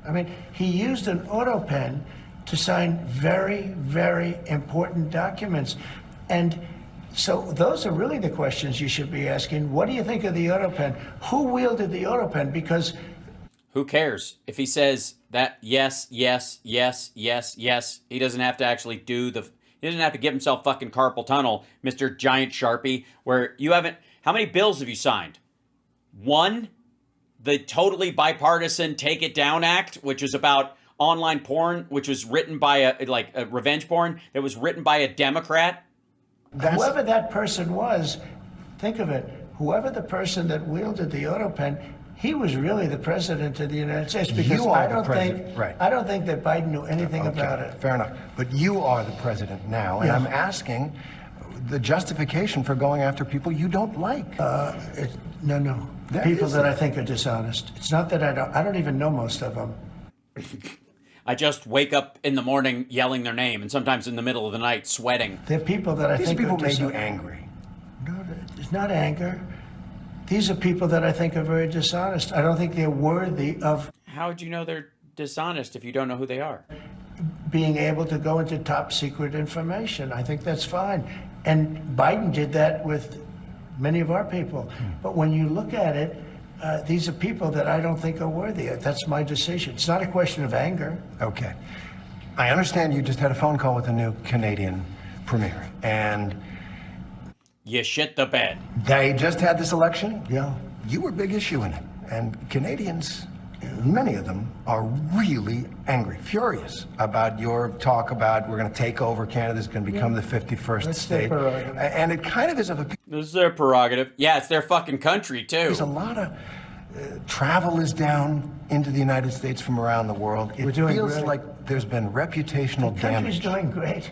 I mean, he used an auto pen to sign very, very important documents. And so those are really the questions you should be asking. What do you think of the auto pen? Who wielded the auto pen? Because who cares? If he says that yes, yes, yes, yes, yes, he doesn't have to actually he doesn't have to give himself fucking carpal tunnel, Mr. Giant Sharpie, where you haven't, how many bills have you signed? 1? The totally bipartisan Take It Down Act, which is about online porn, which was written by a revenge porn that was written by a Democrat. Whoever that person was, think of it, whoever the person that wielded the auto pen, he was really the president of the United States, because You are I the don't president, think right. I don't think that Biden knew anything about it. Fair enough. But you are the president now, and Yeah. I'm asking the justification for going after people you don't like. No. There People is that it. I think are dishonest. It's not that I don't even know most of them. I just wake up in the morning yelling their name, and sometimes in the middle of the night sweating. They're people that I These think people are made you dishonest. angry. No, it's not anger. These are people that I think are very dishonest. I don't think they're worthy of How would you know they're dishonest if you don't know who they are? being able to go into top secret information. I think that's fine. And Biden did that with many of our people. But when you look at it, these are people that I don't think are worthy. That's my decision. It's not a question of anger. Okay. I understand you just had a phone call with the new Canadian premier, and You shit the bed. they just had this election. Yeah. You were a big issue in it. And Canadians, many of them, are really angry, furious about your talk about we're going to take over Canada's going to become the 51st That's their state. prerogative. And it kind of is of a This is their prerogative. Yeah, it's their fucking country, too. There's a lot of travel is down into the United States from around the world. It We're doing feels really- like there's been reputational The country's damage. doing great.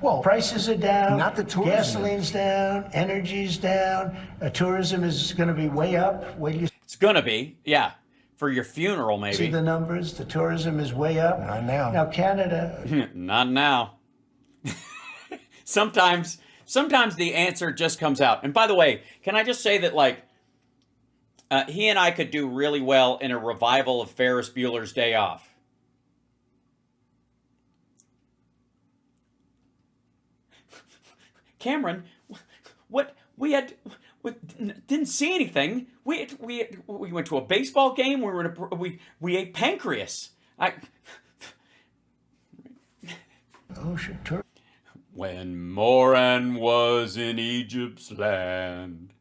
Well, Prices are down. not the tourism. Gasoline's down. Energy's down. Tourism is going to be way up. Wait till you It's gonna be, yeah. For your funeral, see maybe. the numbers. The tourism is way up. Not now. Now, Canada, Not now. Sometimes the answer just comes out. And by the way, can I just say that, like, he and I could do really well in a revival of Ferris Bueller's Day Off. Cameron, what we didn't see anything. We went to a baseball game. We ate pancreas. ocean tour. When Moran was in Egypt's land,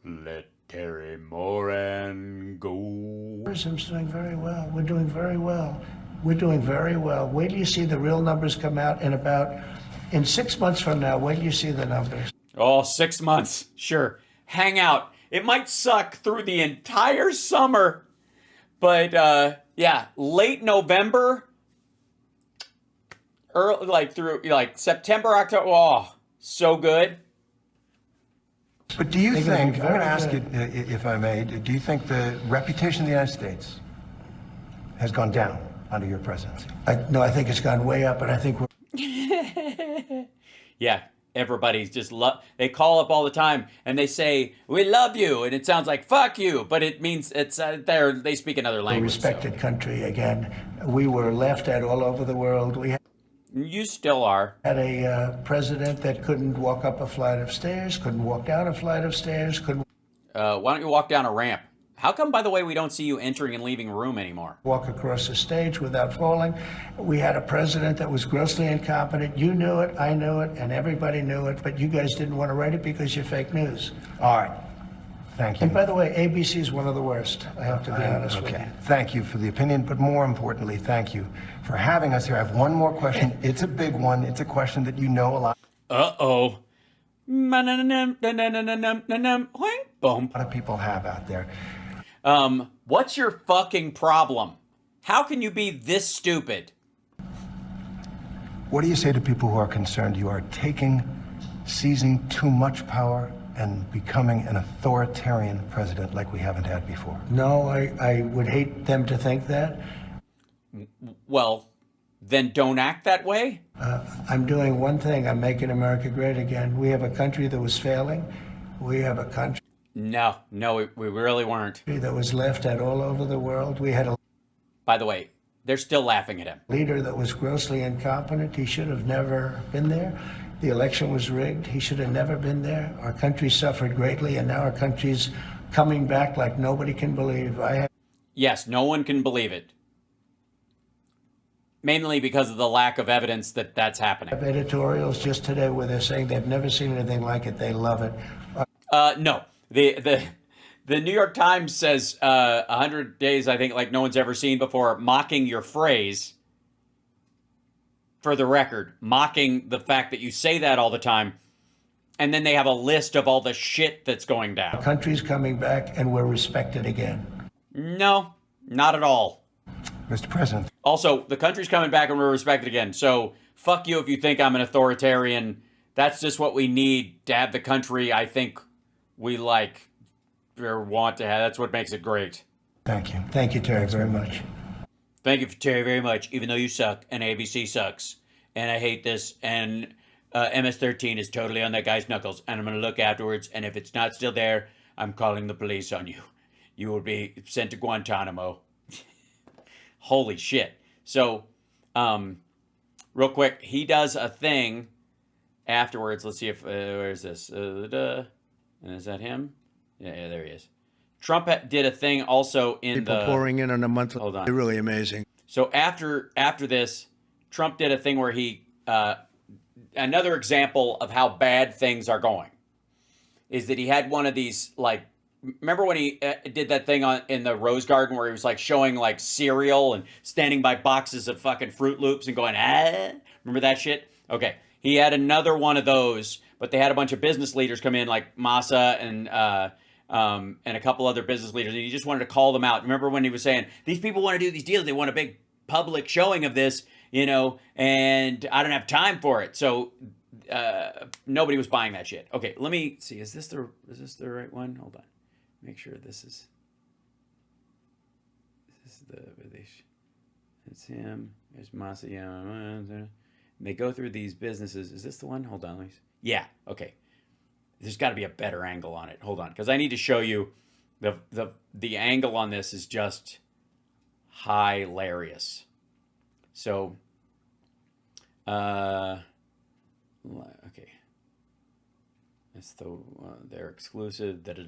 let Terry Moran go. Tourism's doing very well. We're doing very well. We're doing very well. Wait till you see the real numbers come out in 6 months from now. Wait till you see the numbers. Oh, 6 months. Sure. Hang out. It might suck through the entire summer, but yeah, late November, early through September, October. Oh, so good. But do you They're gonna think, be I'm going to very ask you, if I may, do you think the reputation of the United States has gone down under your presidency? No, I think it's gone way up, and I think we're. Yeah, everybody's just they call up all the time and they say we love you, and it sounds like fuck you, but it means it's they speak another A language. respected country again. We were laughed at all over the world. We You still are. had a president that couldn't walk up a flight of stairs, couldn't walk down a flight of stairs, couldn't Why don't you walk down a ramp? How come, by the way, we don't see you entering and leaving a room anymore? walk across the stage without falling. We had a president that was grossly incompetent. You knew it, I knew it, and everybody knew it, but you guys didn't want to write it because you're fake news. All right. Thank you. And by the way, ABC is one of the worst. I have to be honest with Okay. you. Thank you for the opinion, but more importantly, thank you for having us here. I have one more question. It's a big one. It's a question that you know a lot Uh-oh. Boom. of people have out there. What's your fucking problem? How can you be this stupid? What do you say to people who are concerned you are seizing too much power and becoming an authoritarian president like we haven't had before? No, I would hate them to think that. Well, then don't act that way. I'm doing one thing. I'm making America great again. We have a country that was failing. We have a country No, we really weren't. that was laughed at all over the world. We had a By the way, they're still laughing at him. leader that was grossly incompetent. He should have never been there. The election was rigged. He should have never been there. Our country suffered greatly, and now our country's coming back like nobody can believe. Yes, no one can believe it. Mainly because of the lack of evidence that that's happening. have editorials just today where they're saying they've never seen anything like it. They love it. No, the The New York Times says 100 days, I think, like no one's ever seen before, mocking your phrase. For the record, mocking the fact that you say that all the time. And then they have a list of all the shit that's going down. The country's coming back and we're respected again. No, not at all. Mr. President. Also, the country's coming back and we're respected again. So fuck you if you think I'm an authoritarian. That's just what we need to have the country I think we like or want to have. That's what makes it great. Thank you. Thank you, Terry, very much. Thank you, Terry, very much, even though you suck and ABC sucks. And I hate this. And MS-13 is totally on that guy's knuckles. And I'm going to look afterwards. And if it's not still there, I'm calling the police on you. You will be sent to Guantanamo. Holy shit. So, real quick, he does a thing afterwards. Let's see if, where's this? And is that him? Yeah, there he is. Trump did a thing also in People pouring in on a monthly. Hold on. They're really amazing. So after this, Trump did a thing where he, another example of how bad things are going, is that he had one of these, like, remember when he did that thing in the Rose Garden where he was like showing like cereal and standing by boxes of fucking Fruit Loops and going, ah? Remember that shit? Okay. He had another one of those, but they had a bunch of business leaders come in like Massa and a couple other business leaders, and he just wanted to call them out. Remember when he was saying, these people want to do these deals, they want a big public showing of this, you know, and I don't have time for it. So nobody was buying that shit. Okay, let me see. Is this the right one? Hold on. Make sure this is it's him. There's Massa. Yeah. They go through these businesses. Is this the one? Hold on. Yeah. Okay. There's got to be a better angle on it. Hold on, because I need to show you the angle on this is just hilarious. So, okay, that's their exclusive. Let's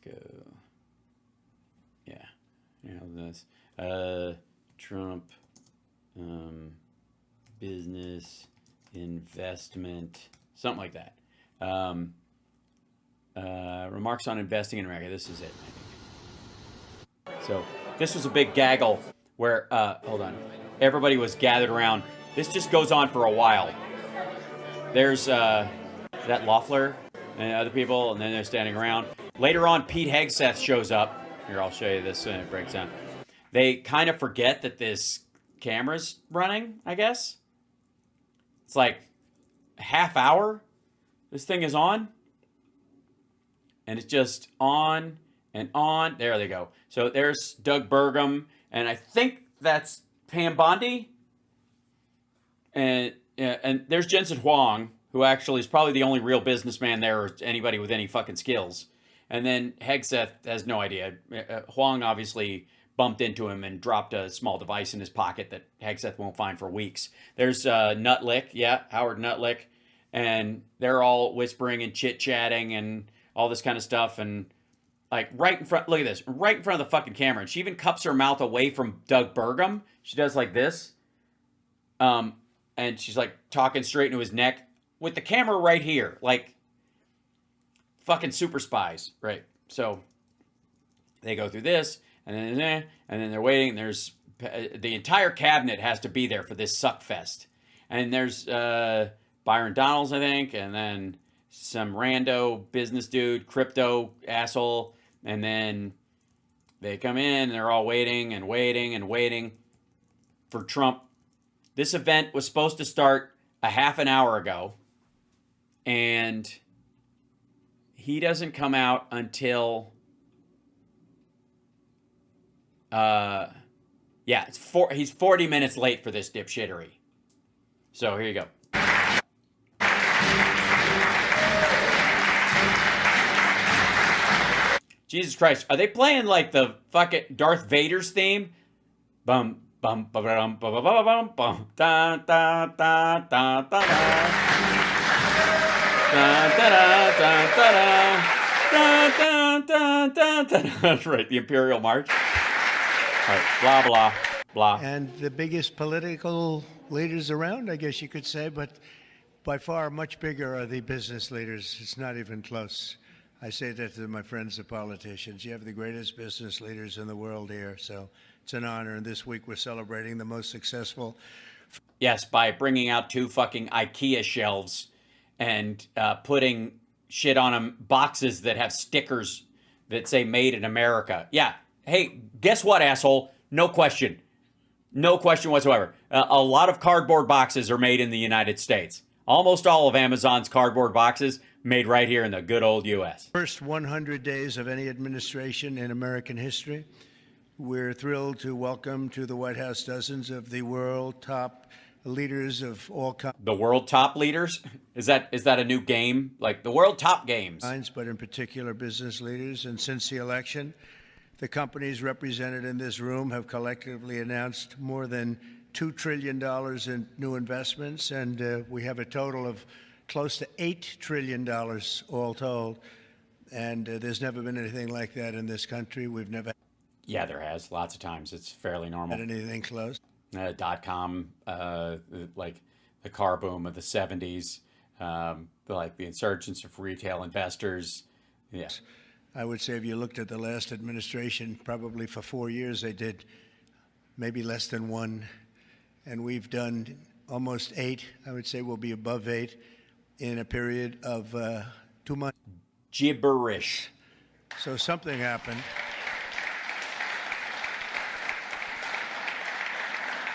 go. Yeah, this Trump. Business, investment, something like that. Remarks on investing in America. This is it, I think. So this was a big gaggle where, hold on, everybody was gathered around. This just goes on for a while. There's that Loeffler and other people, and then they're standing around. Later on, Pete Hegseth shows up. Here, I'll show you this and it breaks down. They kind of forget that this camera's running, I guess. It's like a half hour this thing is on. And it's just on and on. There they go. So there's Doug Burgum. And I think that's Pam Bondi. And there's Jensen Huang, who actually is probably the only real businessman there or anybody with any fucking skills. And then Hegseth has no idea. Huang obviously bumped into him and dropped a small device in his pocket that Hegseth won't find for weeks. There's Nutlick, yeah, Howard Nutlick, and they're all whispering and chit-chatting and all this kind of stuff, and like right in front, look at this, right in front of the fucking camera, and she even cups her mouth away from Doug Burgum. She does like this, and she's like talking straight into his neck with the camera right here, like fucking super spies, right? So they go through this, and then they're waiting. There's the entire cabinet has to be there for this suck fest. And there's Byron Donalds, I think, and then some rando business dude, crypto asshole. And then they come in, and they're all waiting and waiting and waiting for Trump. This event was supposed to start a half an hour ago, and he doesn't come out until yeah, he's 40 minutes late for this dipshittery. So here you go. Jesus Christ, are they playing like the fucking Darth Vader's theme? Bum bum bum bum bum bum bum bum da da da da da da. Right, the Imperial March. All right, blah, blah, blah. And the biggest political leaders around, I guess you could say, but by far much bigger are the business leaders. It's not even close. I say that to my friends, the politicians. You have the greatest business leaders in the world here, so it's an honor. And this week we're celebrating the most successful. Yes, by bringing out 2 fucking IKEA shelves and putting shit on them, boxes that have stickers that say "Made in America." Yeah. Hey, guess what, asshole? No question. No question whatsoever. A lot of cardboard boxes are made in the United States. Almost all of Amazon's cardboard boxes made right here in the good old U.S. First 100 days of any administration in American history. We're thrilled to welcome to the White House dozens of the world top leaders of all kinds. The world top leaders? Is that a new game? Like the world top games? But in particular business leaders. And since the election, the companies represented in this room have collectively announced more than $2 trillion in new investments, and we have a total of close to $8 trillion all told. And there's never been anything like that in this country. We've never. Yeah, there has. Lots of times. It's fairly normal. Had anything close. .com, like the car boom of the 70s, like the insurgence of retail investors. Yes. I would say if you looked at the last administration, probably for 4 years, they did maybe less than 1. And we've done almost 8. I would say we'll be above 8 in a period of 2 months. Gibberish. So something happened.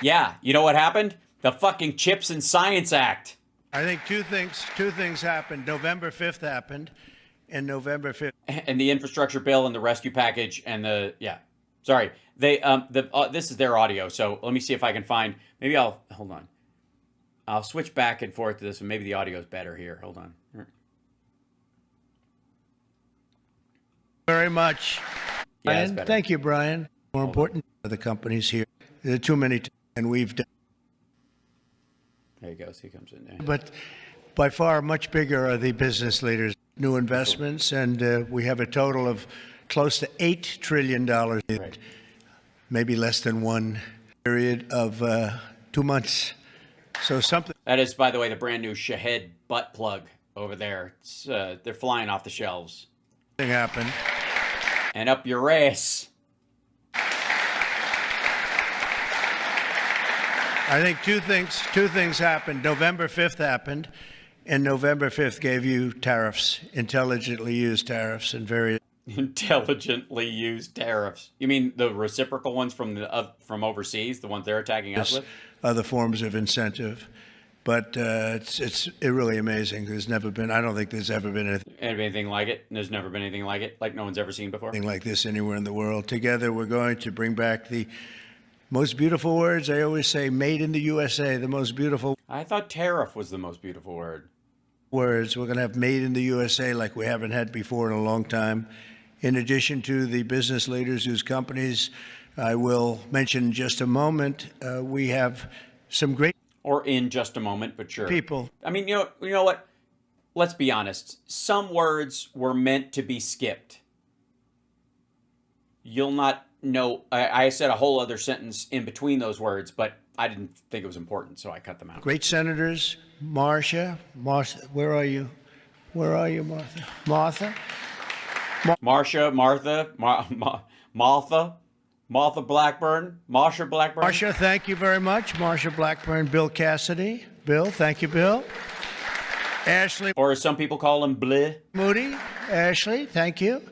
Yeah, you know what happened? The fucking Chips and Science Act. I think two things happened. November 5th happened, and November 5th. And the infrastructure bill and the rescue package and the, yeah. Sorry. This is their audio, so let me see if I can find, maybe hold on. I'll switch back and forth to this, and maybe the audio is better here. Hold on. Very much. Yeah, Brian, thank you, Brian. More important for the companies here. There are too many, and we've done. There he goes. He comes in there. But by far, much bigger are the business leaders. New investments, and we have a total of close to $8 trillion. Right. Maybe less than 1 period of 2 months. So something. That is, by the way, the brand new Shahed butt plug over there. It's, they're flying off the shelves. Something happened. And up your ass. I think two things happened. November 5th happened, and November 5th gave you tariffs, intelligently used tariffs, and very intelligently used tariffs. You mean the reciprocal ones from from overseas, the ones they're attacking us with? Other forms of incentive, but it's really amazing. There's never been. I don't think there's ever been anything like it. There's never been anything like it, like no one's ever seen before. Anything like this anywhere in the world. Together, we're going to bring back the most beautiful words. I always say, "Made in the USA." The most beautiful. I thought tariff was the most beautiful word. Words. We're going to have "Made in the USA" like we haven't had before in a long time. In addition to the business leaders whose companies I will mention in just a moment, we have some great. Or in just a moment, but sure. People. I mean, you know what? Let's be honest. Some words were meant to be skipped. You'll not know. I said a whole other sentence in between those words, but I didn't think it was important, so I cut them out. Great senators. Martha, where are you? Where are you, Martha? Martha? Martha Blackburn. Marsha, thank you very much. Marsha Blackburn. Bill Cassidy. Bill, thank you, Bill. Ashley. Or as some people call him, Bleh. Moody. Ashley, thank you.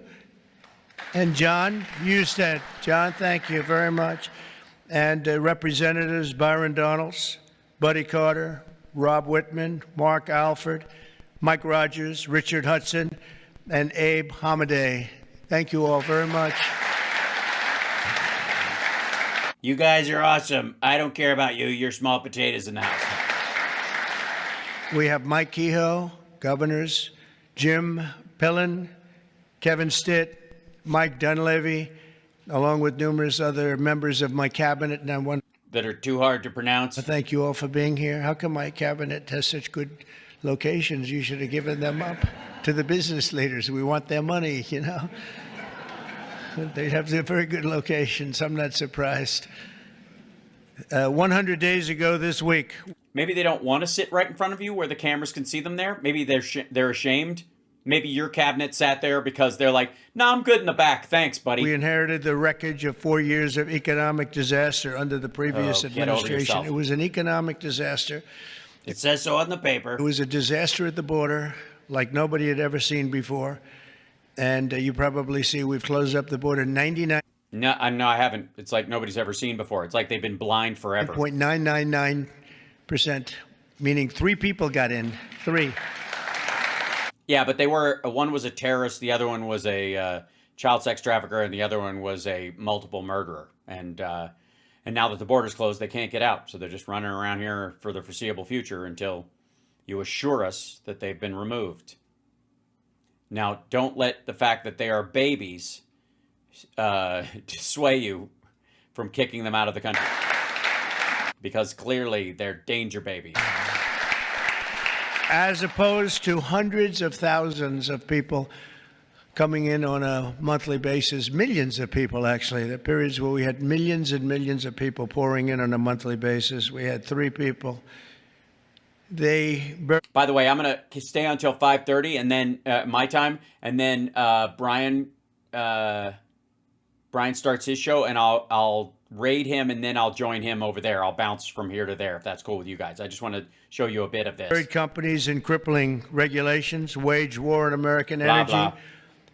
And John Husted. John, thank you very much. And Representatives Byron Donalds, Buddy Carter, Rob Whitman, Mark Alford, Mike Rogers, Richard Hudson, and Abe Hamadeh. Thank you all very much. You guys are awesome. I don't care about you. You're small potatoes in the house. We have Mike Kehoe, governors, Jim Pillen, Kevin Stitt, Mike Dunleavy, along with numerous other members of my cabinet. And that are too hard to pronounce. Thank you all for being here. How come my cabinet has such good locations? You should have given them up to the business leaders. We want their money, you know. They have very good locations. I'm not surprised. 100 days ago this week. Maybe they don't want to sit right in front of you where the cameras can see them there. Maybe they're ashamed. Maybe your cabinet sat there because they're like, "No, I'm good in the back. Thanks, buddy." We inherited the wreckage of 4 years of economic disaster under the previous administration. It was an economic disaster. It says so on the paper. It was a disaster at the border like nobody had ever seen before. And you probably see we've closed up the border 99. No, I haven't. It's like nobody's ever seen before. It's like they've been blind forever. 0.999%, meaning 3 people got in. 3. Yeah, but they were, one was a terrorist, the other one was a child sex trafficker, and the other one was a multiple murderer. And now that the border's closed, they can't get out. So they're just running around here for the foreseeable future until you assure us that they've been removed. Now, don't let the fact that they are babies sway you from kicking them out of the country. Because clearly they're danger babies. As opposed to hundreds of thousands of people coming in on a monthly basis, millions of people actually. There are periods where we had millions and millions of people pouring in on a monthly basis. We had 3 people. By the way, I'm going to stay until 5:30 and then my time, and then Brian starts his show, and I'll raid him, and then I'll join him over there. I'll bounce from here to there if that's cool with you guys. I just want to show you a bit of this. Companies in crippling regulations, wage war on American energy, blah.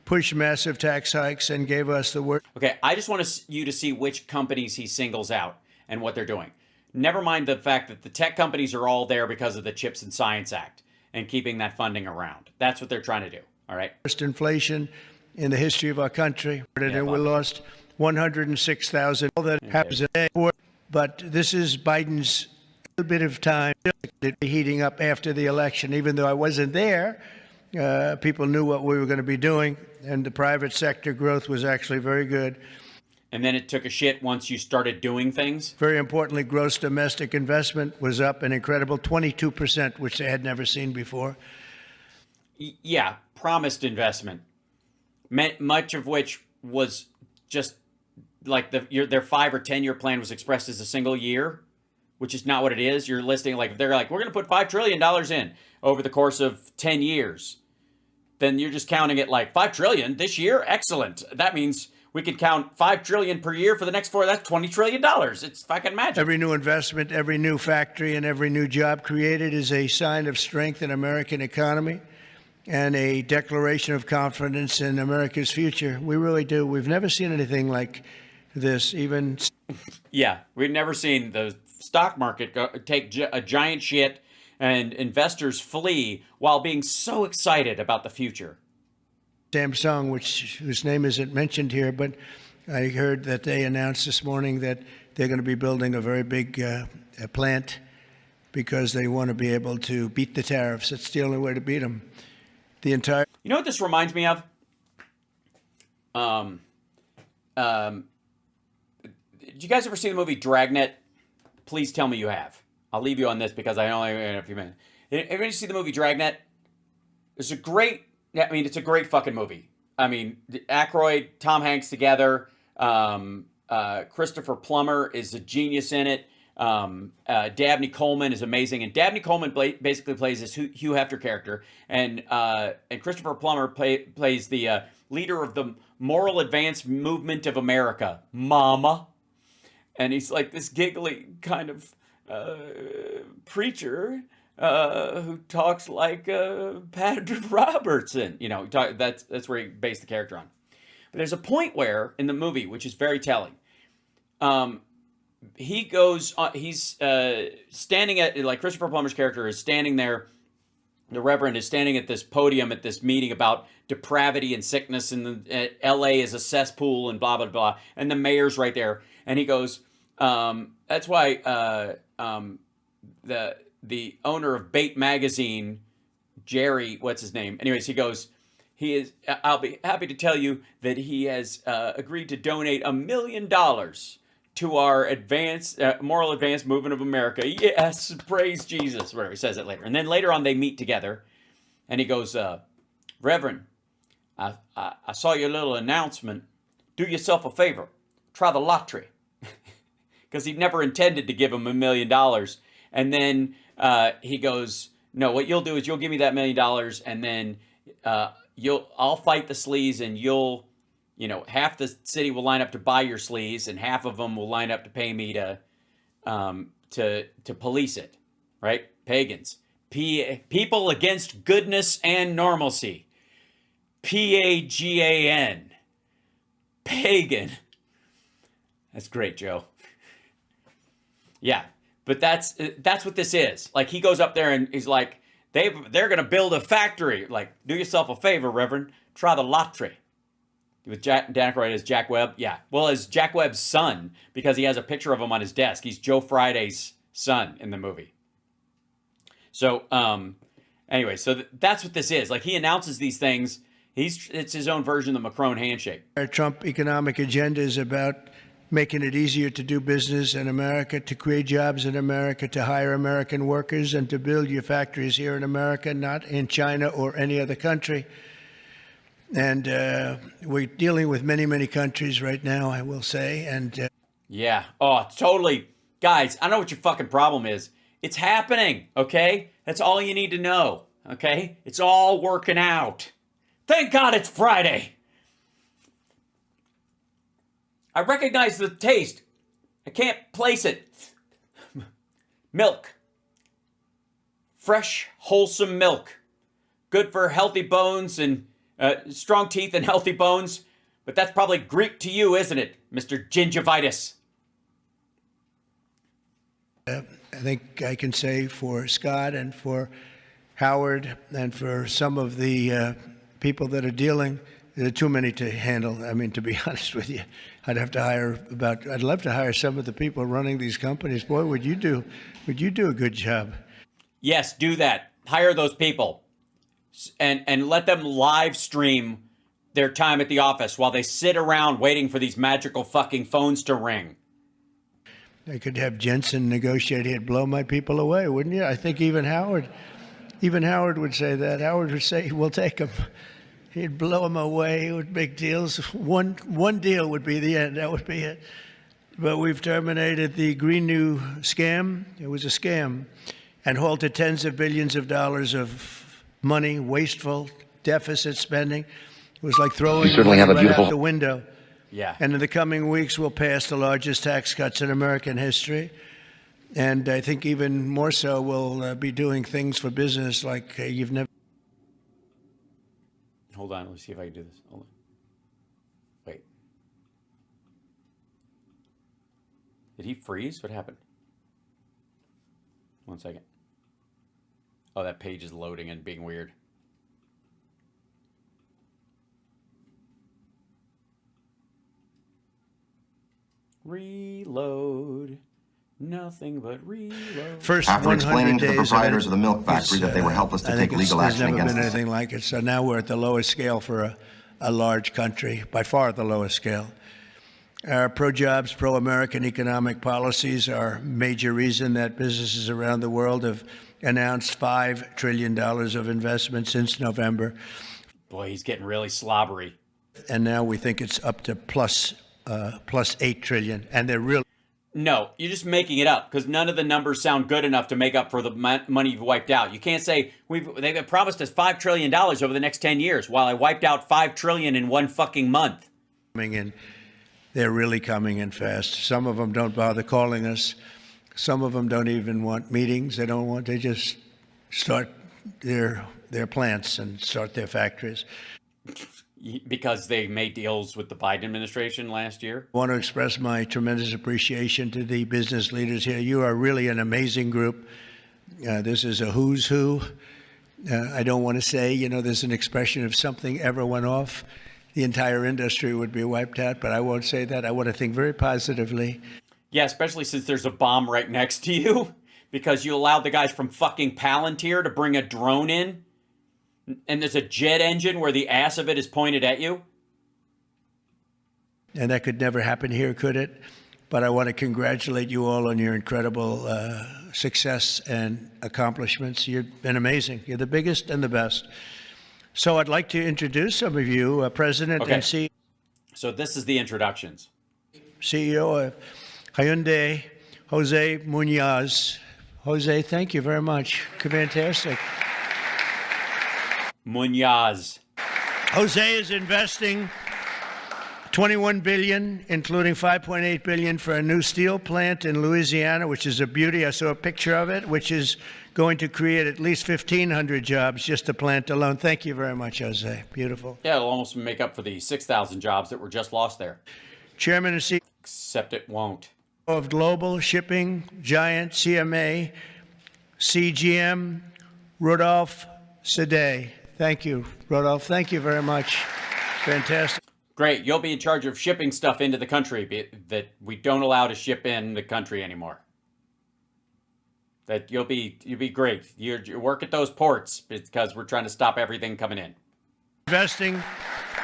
push massive tax hikes, and gave us the word. Okay, I just want you to see which companies he singles out and what they're doing. Never mind the fact that the tech companies are all there because of the Chips and Science Act and keeping that funding around. That's what they're trying to do, all right? Worst inflation in the history of our country. And we lost 106,000. All that happens in a day. But this is Biden's little bit of time heating up after the election. Even though I wasn't there, people knew what we were going to be doing, and the private sector growth was actually very good. And then it took a shit once you started doing things. Very importantly, gross domestic investment was up an incredible 22%, which they had never seen before. Yeah, promised investment, much of which was just like their 5 or 10 year plan was expressed as a single year, which is not what it is. You're listing like, if they're like, we're going to put $5 trillion in over the course of 10 years, then you're just counting it like $5 trillion this year. Excellent. That means we could count $5 trillion per year for the next 4. That's $20 trillion. It's fucking magic. Every new investment, every new factory, and every new job created is a sign of strength in American economy and a declaration of confidence in America's future. We really do. We've never seen anything like this. Even yeah, we've never seen the stock market take a giant shit and investors flee while being so excited about the future. Samsung, whose name isn't mentioned here, but I heard that they announced this morning that they're going to be building a very big plant because they want to be able to beat the tariffs. It's the only way to beat them. You know what this reminds me of? Did you guys ever see the movie Dragnet? Please tell me you have. I'll leave you on this because I only have a few minutes. Everybody see the movie Dragnet? It's a great fucking movie. I mean, Aykroyd, Tom Hanks together. Christopher Plummer is a genius in it. Dabney Coleman is amazing, and Dabney Coleman basically plays this Hugh Hefner character, and Christopher Plummer plays the leader of the Moral Advance Movement of America, Mama, and he's like this giggly kind of preacher who talks like Patrick Robertson. You know, that's where he based the character on. But there's a point where in the movie, which is very telling. He goes, he's standing at, like Christopher Plummer's character is standing there. The Reverend is standing at this podium at this meeting about depravity and sickness, and L.A. is a cesspool and blah, blah, blah. And the mayor's right there. And he goes, that's why the owner of Bait Magazine, Jerry, what's his name? Anyways, he goes, I'll be happy to tell you that he has agreed to donate $1 million to our moral advance movement of America. Yes, praise Jesus. Whatever, he says it later. And then later on they meet together, and he goes, Reverend, I saw your little announcement. Do yourself a favor. Try the lottery. because he never intended to give him $1 million. And then he goes, no, what you'll do is you'll give me that $1 million, and then I'll fight the sleaze, and half the city will line up to buy your sleaze, and half of them will line up to pay me to police it, right? Pagans. People against goodness and normalcy. PAGAN. Pagan. That's great, Joe. Yeah, but that's what this is. Like, he goes up there and he's like, they're going to build a factory. Like, do yourself a favor, Reverend. Try the lottery. With Dan Aykroyd as Jack Webb. Yeah, well, as Jack Webb's son, because he has a picture of him on his desk. He's Joe Friday's son in the movie. So, anyway, so that's what this is. Like, he announces these things. It's his own version of the Macron handshake. Our Trump economic agenda is about making it easier to do business in America, to create jobs in America, to hire American workers, and to build your factories here in America, not in China or any other country. And we're dealing with many, many countries right now, I will say. And yeah. Oh, totally. Guys, I know what your fucking problem is. It's happening, okay? That's all you need to know, okay? It's all working out. Thank God it's Friday. I recognize the taste. I can't place it. Milk. Fresh, wholesome milk. Good for healthy bones and strong teeth and healthy bones. But that's probably Greek to you, isn't it, Mr. Gingivitis? I think I can say for Scott and for Howard and for some of the people that are dealing, there are too many to handle. I mean, to be honest with you, I'd love to hire some of the people running these companies. Boy, would you do a good job. Yes, do that. Hire those people and let them live stream their time at the office while they sit around waiting for these magical fucking phones to ring. I could have Jensen negotiate. He'd blow my people away, wouldn't you? I think even Howard would say that. Howard would say, we'll take him. He'd blow them away. He would make deals. One deal would be the end. That would be it. But we've terminated the Green New scam. It was a scam. And halted tens of billions of dollars of money, wasteful deficit spending. It was like throwing money right out the window. Yeah. And in the coming weeks, we'll pass the largest tax cuts in American history. And I think even more so, we'll be doing things for business like you've never. Hold on. Let me see if I can do this. Hold on. Wait. Did he freeze? What happened? 1 second. Oh, that page is loading and being weird. Reload. Nothing but reload. First After 100 explaining to the days proprietors of the milk factory that they were helpless to take legal action There's never against been us. anything like it. So now we're at the lowest scale for a large country, by far the lowest scale. Our pro-jobs, pro-American economic policies are a major reason that businesses around the world have announced $5 trillion of investment since November. Boy, he's getting really slobbery. And now we think it's up to plus 8 trillion. And they're really. No, you're just making it up because none of the numbers sound good enough to make up for the money you've wiped out. You can't say they've promised us $5 trillion over the next 10 years while I wiped out $5 trillion in one fucking month. Coming in, they're really coming in fast. Some of them don't bother calling us. Some of them don't even want meetings. They just start their plants and start their factories. Because they made deals with the Biden administration last year? I want to express my tremendous appreciation to the business leaders here. You are really an amazing group. This is a who's who. I don't want to say, there's an expression if something ever went off, the entire industry would be wiped out, but I won't say that. I want to think very positively. Yeah, especially since there's a bomb right next to you because you allowed the guys from fucking Palantir to bring a drone in. And there's a jet engine where the ass of it is pointed at you. And that could never happen here, could it? But I want to congratulate you all on your incredible success and accomplishments. You've been amazing. You're the biggest and the best. So I'd like to introduce some of you, President and CEO. So this is the introductions. CEO of Hyundai, Jose Munoz. Jose, thank you very much. Fantastic. Munoz. Jose is investing $21 billion, including $5.8 billion for a new steel plant in Louisiana, which is a beauty. I saw a picture of it, which is going to create at least 1,500 jobs, just the plant alone. Thank you very much, Jose. Beautiful. Yeah, it'll almost make up for the 6,000 jobs that were just lost there. Chairman and CEO Except it won't. of global shipping giant CMA, CGM, Rudolph Sadeh. Thank you, Rudolph. Thank you very much. Fantastic. Great. You'll be in charge of shipping stuff into the country that we don't allow to ship in the country anymore. That you'll be great. You work at those ports because we're trying to stop everything coming in. Investing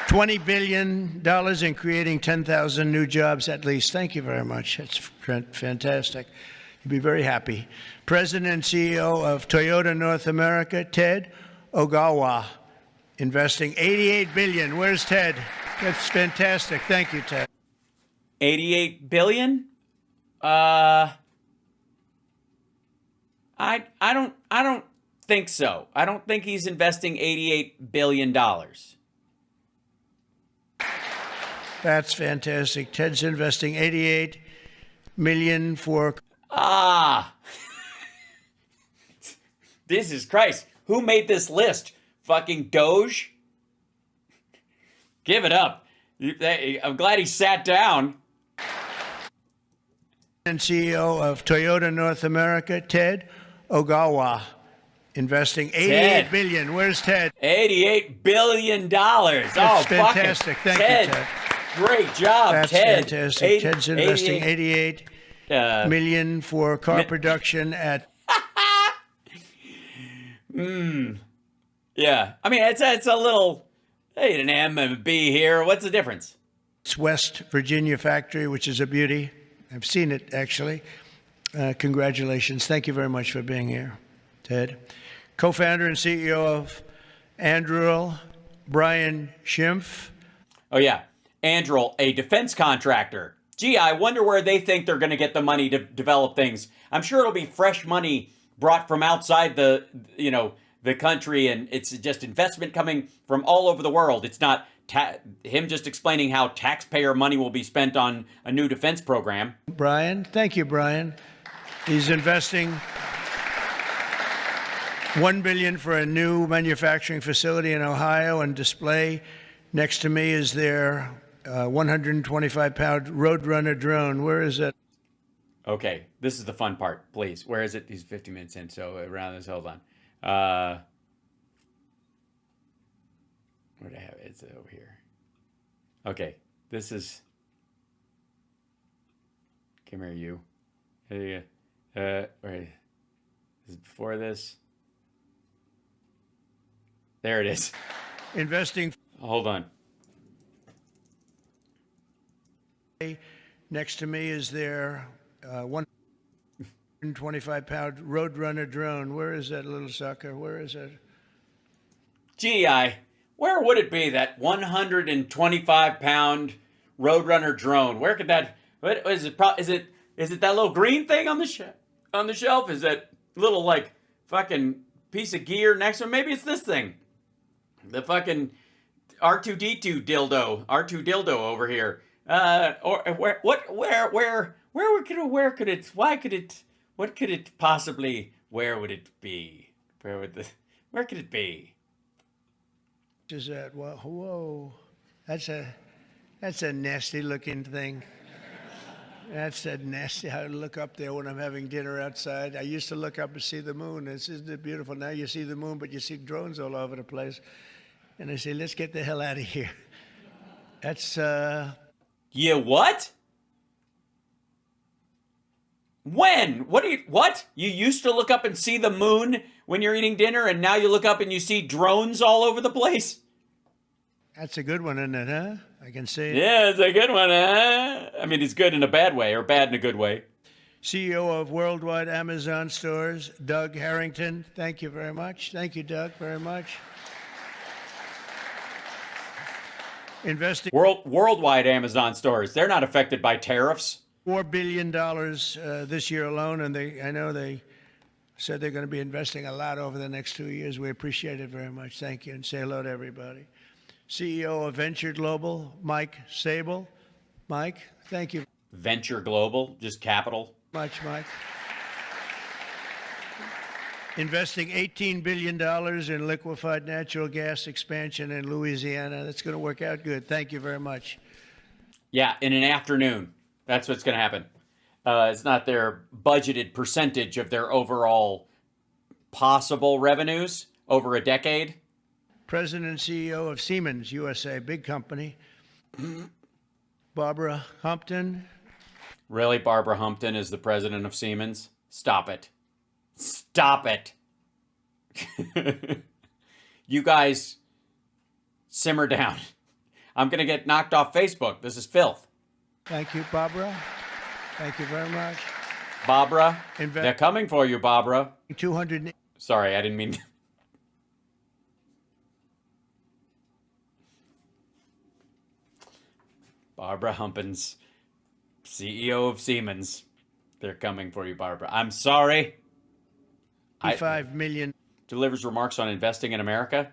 $20 billion in creating 10,000 new jobs at least. Thank you very much. That's fantastic. You'll be very happy. President and CEO of Toyota North America, Ted Ogawa, investing $88 billion. Where's Ted? That's fantastic. Thank you, Ted. 88 billion? I don't think so. I don't think he's investing $88 billion. That's fantastic. Ted's investing $88 million for... This is Christ. Who made this list? Fucking DOGE? Give it up. I'm glad he sat down. And CEO of Toyota North America, Ted Ogawa, investing $88 billion. Where's Ted? $88 billion. That's fantastic. Thank Ted. you, Ted. Great job, That's Ted. fantastic. Ted's investing $88 million for car production at... Yeah. I mean, it's a little... Hey, an M and a B here. What's the difference? It's West Virginia factory, which is a beauty. I've seen it, actually. Congratulations. Thank you very much for being here, Ted. Co-founder and CEO of Anduril, Brian Schimpf. Oh, yeah. Anduril, a defense contractor. Gee, I wonder where they think they're going to get the money to develop things. I'm sure it'll be fresh money brought from outside the country, and it's just investment coming from all over the world. It's not him just explaining how taxpayer money will be spent on a new defense program. Brian, thank you, Brian. He's investing $1 billion for a new manufacturing facility in Ohio and display. Next to me is their 125-pound Roadrunner drone. Where is it? Okay, this is the fun part, please. Where is it? He's 50 minutes in, so around this, hold on. Where do I have it? It's over here. Okay, this is... Come here, you. Wait. Is it before this? There it is. Investing... Hold on. Next to me is their 125-pound Roadrunner drone. Where is that little sucker? Where is it? Gee, where would it be, that 125-pound Roadrunner drone? Where could that... What is it? Is it that little green thing on the shelf? Is that little, like, fucking piece of gear next to it? Maybe it's this thing. The fucking R2D2 dildo. R2 dildo over here. What could it possibly, where would it be? Where could it be? Is that, whoa, that's a nasty looking thing. That's a nasty, I look up there when I'm having dinner outside. I used to look up and see the moon. Isn't it beautiful? Now you see the moon, but you see drones all over the place. And I say, let's get the hell out of here. That's, Yeah, what? When? What? You used to look up and see the moon when you're eating dinner, and now you look up and you see drones all over the place? That's a good one, isn't it, huh? I can say it. Yeah, it's a good one, huh? I mean, it's good in a bad way, or bad in a good way. CEO of Worldwide Amazon Stores, Doug Harrington. Thank you very much. Thank you, Doug, very much. Investing Worldwide Amazon stores, they're not affected by tariffs. $4 billion this year alone, and I know they said they're going to be investing a lot over the next 2 years. We appreciate it very much. Thank you, and say hello to everybody. CEO of Venture Global, Mike Sable. Mike, thank you Venture Global, just capital. much, Mike. Investing $18 billion in liquefied natural gas expansion in Louisiana. That's going to work out good. Thank you very much. Yeah, in an afternoon. That's what's going to happen. It's not their budgeted percentage of their overall possible revenues over a decade. President and CEO of Siemens USA, big company. Barbara Humpton. Really, Barbara Humpton is the president of Siemens? Stop it. Stop it. You guys, simmer down. I'm going to get knocked off Facebook. This is filth. Thank you, Barbara. Thank you very much. Barbara, they're coming for you, Barbara. 200. Sorry, I didn't mean... Barbara Humpins, CEO of Siemens. They're coming for you, Barbara. I'm sorry. $5 million. Delivers remarks on investing in America.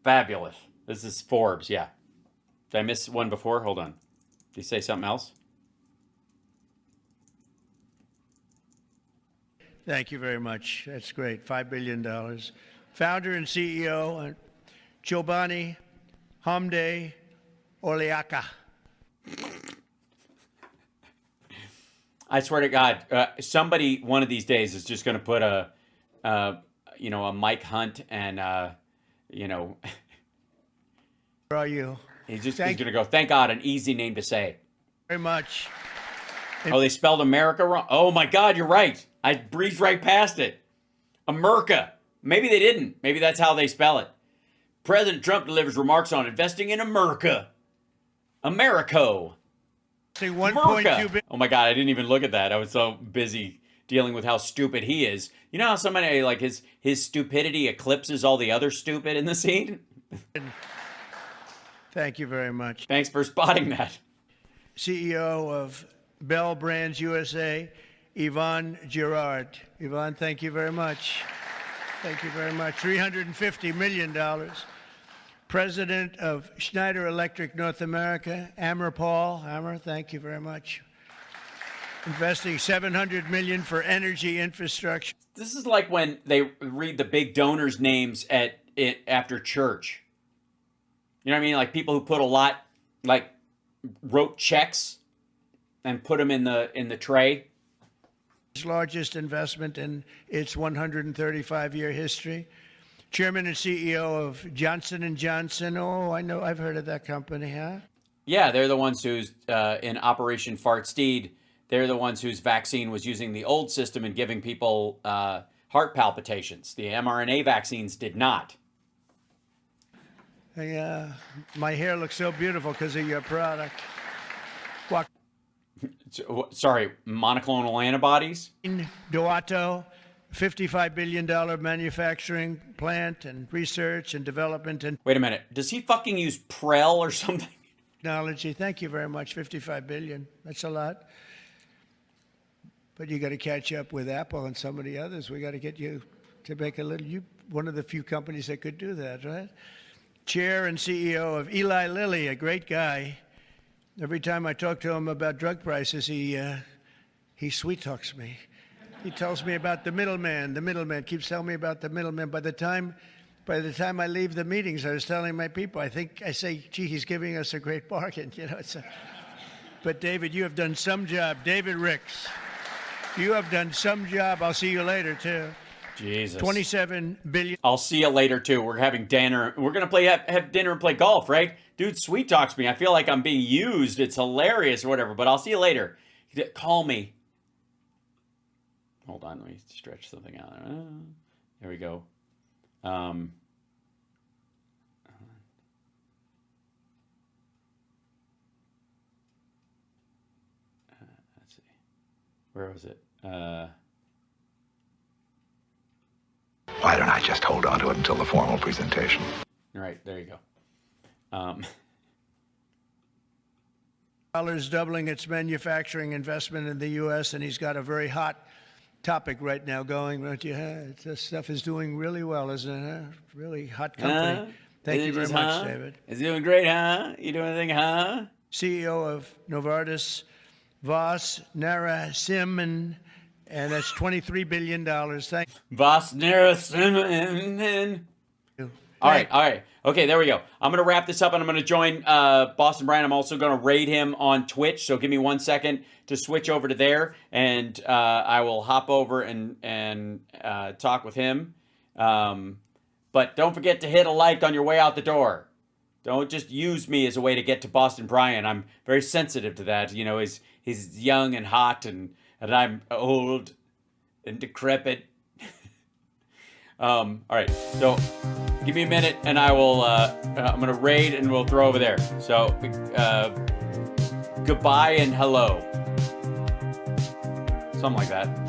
Fabulous. This is Forbes, yeah. Did I miss one before? Hold on. Did he say something else? Thank you very much. That's great. $5 billion. Founder and CEO, Chobani Hamde Oleaka. I swear to God, somebody one of these days is just going to put a Mike Hunt and, Where are you? he's going to go, thank God, an easy name to say. Very much. Oh, they spelled America wrong? Oh, my God, you're right. I breezed right past it. America. Maybe they didn't. Maybe that's how they spell it. President Trump delivers remarks on investing in America. Americo. America. Oh, my God, I didn't even look at that. I was so busy dealing with how stupid he is. You know how somebody, like, his stupidity eclipses all the other stupid in the scene? Thank you very much. Thanks for spotting that. CEO of Bell Brands USA, Yvonne Girard. Yvonne, thank you very much. Thank you very much. $350 million. President of Schneider Electric North America, Amber Paul. Amber, thank you very much. Investing $700 million for energy infrastructure. This is like when they read the big donors' names after church. You know what I mean? Like people who put a lot, like wrote checks and put them in the tray. Largest investment in its 135-year history. Chairman and CEO of Johnson & Johnson. Oh, I know. I've heard of that company, huh? Yeah, they're the ones who's in Operation Fart Steed. They're the ones whose vaccine was using the old system and giving people heart palpitations. The mRNA vaccines did not. My hair looks so beautiful because of your product. Sorry, monoclonal antibodies? Duato, $55 billion manufacturing plant and research and development and Wait a minute. Does he fucking use Prel or something? technology. Thank you very much. $55 billion. That's a lot. But you got to catch up with Apple and some of the others. We got to get you to make one of the few companies that could do that, right? Chair and CEO of Eli Lilly, a great guy. Every time I talk to him about drug prices, he sweet talks me. He tells me about the middleman. The middleman keeps telling me about the middleman. By the time I leave the meetings, I was telling my people, I say, gee, he's giving us a great bargain. You know, but David, you have done some job. David Ricks, you have done some job. I'll see you later too. Jesus. $27 billion. I'll see you later too. We're having dinner. We're gonna have dinner and play golf, right? Dude, sweet talks me. I feel like I'm being used. It's hilarious or whatever. But I'll see you later. Call me. Hold on. Let me stretch something out. There we go. Let's see. Where was it? Why don't I just hold on to it until the formal presentation? All right, there you go. doubling its manufacturing investment in the U.S., and he's got a very hot topic right now going, don't you? This stuff is doing really well, isn't it? Really hot company. Thank you very much, David. It's doing great, huh? You doing anything, huh? CEO of Novartis, Vas Narasimhan, and that's $23 billion. Thank Vas Narasimhan. you. All right. Okay, there we go. I'm going to wrap this up, and I'm going to join Boston Brian. I'm also going to raid him on Twitch, so give me 1 second to switch over to there, and I will hop over and talk with him. But don't forget to hit a like on your way out the door. Don't just use me as a way to get to Boston Brian. I'm very sensitive to that. You know, he's young and hot, and I'm old and decrepit. All right, so give me a minute, and I will. I'm gonna raid, and we'll throw over there. So, goodbye and hello, something like that.